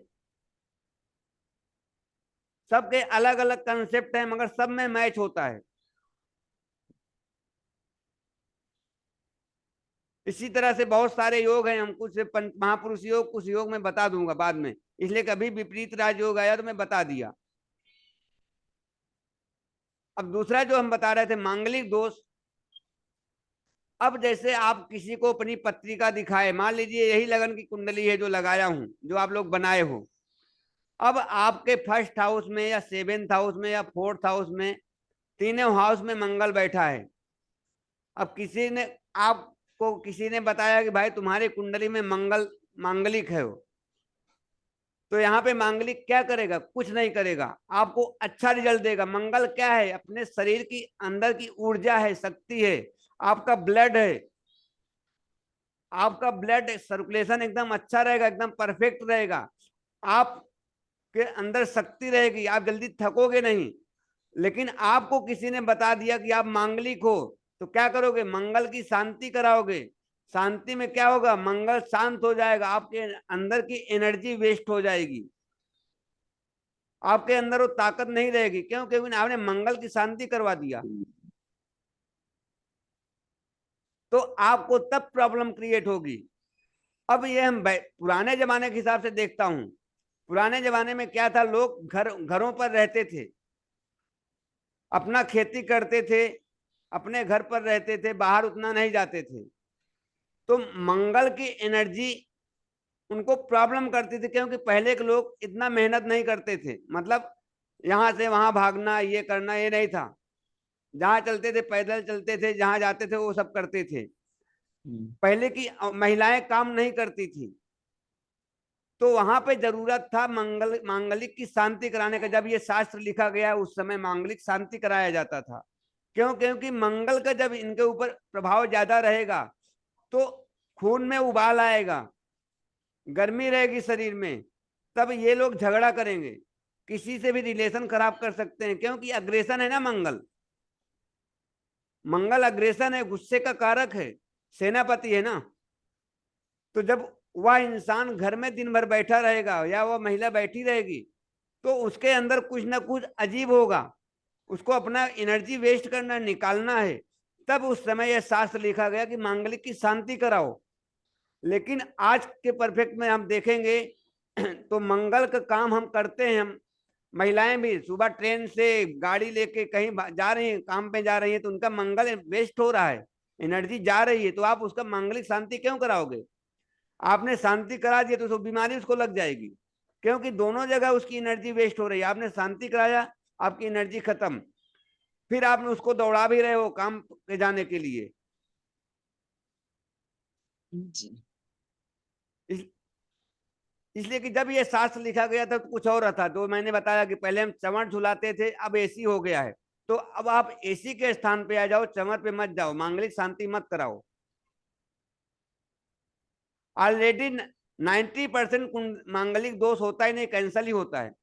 सबके अलग अलग कंसेप्ट है, मगर सब में मैच होता है। इसी तरह से बहुत सारे योग हैं, हम कुछ महापुरुष योग, कुछ योग में बता दूंगा बाद में, इसलिए कभी विपरीत राजयोग आया तो मैं बता दिया। अब दूसरा जो हम बता रहे थे मांगलिक दोष। अब जैसे आप किसी को अपनी पत्रिका दिखाए, मान लीजिए यही लगन की कुंडली है जो लगाया हूं, जो आप लोग बनाए हो। अब आपके फर्स्ट हाउस में या सेवेंथ हाउस में या फोर्थ हाउस में, तीनों हाउस में मंगल बैठा है। अब किसी ने बताया कि भाई तुम्हारी कुंडली में मंगल मांगलिक है वो, तो यहाँ पे मांगलिक क्या करेगा? कुछ नहीं करेगा, आपको अच्छा रिजल्ट देगा। मंगल क्या है? अपने शरीर की अंदर की ऊर्जा है, शक्ति है, आपका ब्लड है, आपका ब्लड सर्कुलेशन एकदम अच्छा रहेगा, एकदम परफेक्ट रहेगा, आपके अंदर शक्ति रहेगी, आप जल्दी थकोगे नहीं। लेकिन आपको किसी ने बता दिया कि आप मांगलिक हो, तो क्या करोगे? मंगल की शांति कराओगे। शांति में क्या होगा? मंगल शांत हो जाएगा, आपके अंदर की एनर्जी वेस्ट हो जाएगी, आपके अंदर वो ताकत नहीं रहेगी। क्यों? क्योंकि आपने मंगल की शांति करवा दिया। तो आपको तब प्रॉब्लम क्रिएट होगी। अब ये हम पुराने जमाने के हिसाब से देखता हूं, पुराने जमाने में क्या था, लोग घरों पर रहते थे, अपना खेती करते थे, अपने घर पर रहते थे, बाहर उतना नहीं जाते थे। तो मंगल की एनर्जी उनको प्रॉब्लम करती थी, क्योंकि पहले के लोग इतना मेहनत नहीं करते थे, मतलब यहां से वहां भागना, ये करना, ये नहीं था। जहां चलते थे पैदल चलते थे, जहां जाते थे वो सब करते थे। पहले की महिलाएं काम नहीं करती थी, तो वहां पे जरूरत था मांगलिक की शांति कराने का। जब ये शास्त्र लिखा गया उस समय मांगलिक शांति कराया जाता था। क्यों? क्योंकि मंगल का जब इनके ऊपर प्रभाव ज्यादा रहेगा तो खून में उबाल आएगा, गर्मी रहेगी शरीर में, तब ये लोग झगड़ा करेंगे, किसी से भी रिलेशन खराब कर सकते हैं, क्योंकि अग्रेशन है ना मंगल। मंगल अग्रेशन है, गुस्से का कारक है, सेनापति है ना। तो जब वह इंसान घर में दिन भर बैठा रहेगा या वह महिला बैठी रहेगी, तो उसके अंदर कुछ ना कुछ अजीब होगा, उसको अपना एनर्जी वेस्ट करना, निकालना है। तब उस समय यह शास्त्र लिखा गया कि मांगलिक की शांति कराओ। लेकिन आज के परफेक्ट में हम देखेंगे तो मंगल का काम हम करते हैं, हम महिलाएं भी सुबह ट्रेन से गाड़ी लेके कहीं जा रही हैं, काम पे जा रही हैं, तो उनका मंगल वेस्ट हो रहा है, एनर्जी जा रही है। तो आप उसका मांगलिक शांति क्यों कराओगे? आपने शांति करा दिया तो बीमारी उसको लग जाएगी, क्योंकि दोनों जगह उसकी एनर्जी वेस्ट हो रही है। आपने शांति कराया, आपकी एनर्जी खत्म, फिर आपने उसको दौड़ा भी रहे हो काम पे जाने के लिए। इसलिए कि जब ये शास्त्र लिखा गया था तो कुछ और था। तो मैंने बताया कि पहले हम चंवर झुलाते थे, अब एसी हो गया है, तो अब आप एसी के स्थान पे आ जाओ, चंवर पे मत जाओ, मांगलिक शांति मत कराओ। ऑलरेडी 90% मांगलिक दोष होता ही नहीं, कैंसल ही होता है।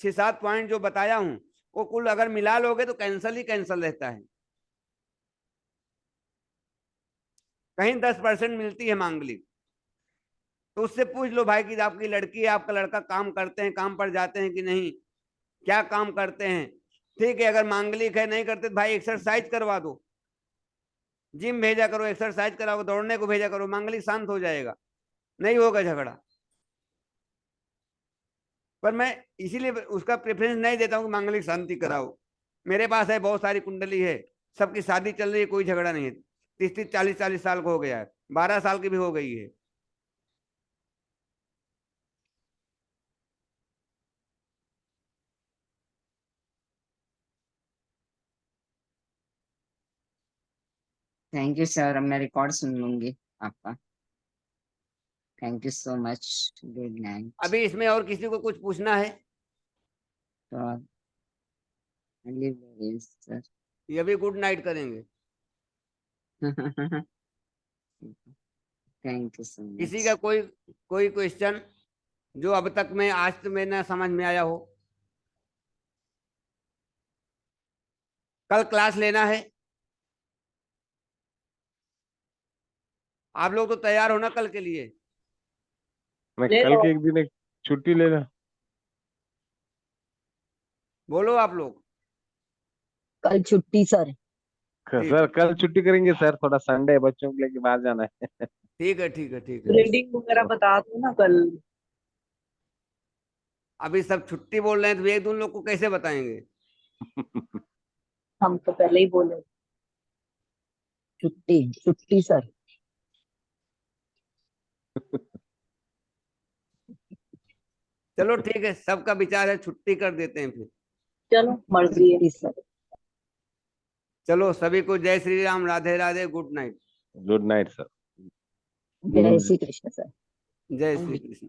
6-7 पॉइंट जो बताया हूं वो कुल अगर मिला लोगे तो कैंसल ही कैंसल रहता है, कहीं 10% मिलती है मांगलिक। तो उससे पूछ लो भाई कि आपकी लड़की है, आपका लड़का काम करते हैं, काम पर जाते हैं कि नहीं, क्या काम करते हैं। ठीक है, अगर मांगलिक है, नहीं करते तो भाई एक्सरसाइज करवा दो, जिम भेजा करो, एक्सरसाइज कराओ, दौड़ने को भेजा करो, मांगलिक शांत हो जाएगा, नहीं होगा झगड़ा। पर मैं इसीलिए उसका प्रेफरेंस नहीं देता हूँ कि मांगलिक शांति कराओ। मेरे पास है, बहुत सारी कुंडली है, सबकी शादी चल रही है, कोई झगड़ा नहीं है। 30-30, 40-40 साल को हो गया है, 12 साल की भी हो गई है। थैंक यू सर, अब मैं रिकॉर्ड सुन लूंगी आपका। Thank you so much, good night. अभी इसमें और किसी को कुछ पूछना है? तो सर ये भी गुड नाइट करेंगे। थैंक यू सो किसी मच। का कोई क्वेश्चन जो अब तक में आज तो में ना समझ में आया हो? कल क्लास लेना है, आप लोग तो तैयार हो ना कल के लिए? मैं ले कल लो। के एक दिन एक छुट्टी ले ला। बोलो आप लोग। कल छुट्टी सर। ठीक सर कल छुट्टी करेंगे सर, थोड़ा संडे है, बच्चों को लेके बाहर जाना है। ठीक है ठीक है ठीक है। रीडिंग वगैरह बता दो ना कल। अभी सब छुट्टी बोल रहे हैं तो एक दो लोग को कैसे बताएंगे? हम तो पहले ही बोले। छुट्टी छुट्टी सर। चलो ठीक है, सबका विचार है छुट्टी कर देते हैं फिर। चलो मर्जी है। छुट्टी सर। चलो सभी को जय Shri Ram, Radhe Radhe, good night. Good night sir. जय श्री कृष्ण सर। जय श्री कृष्ण।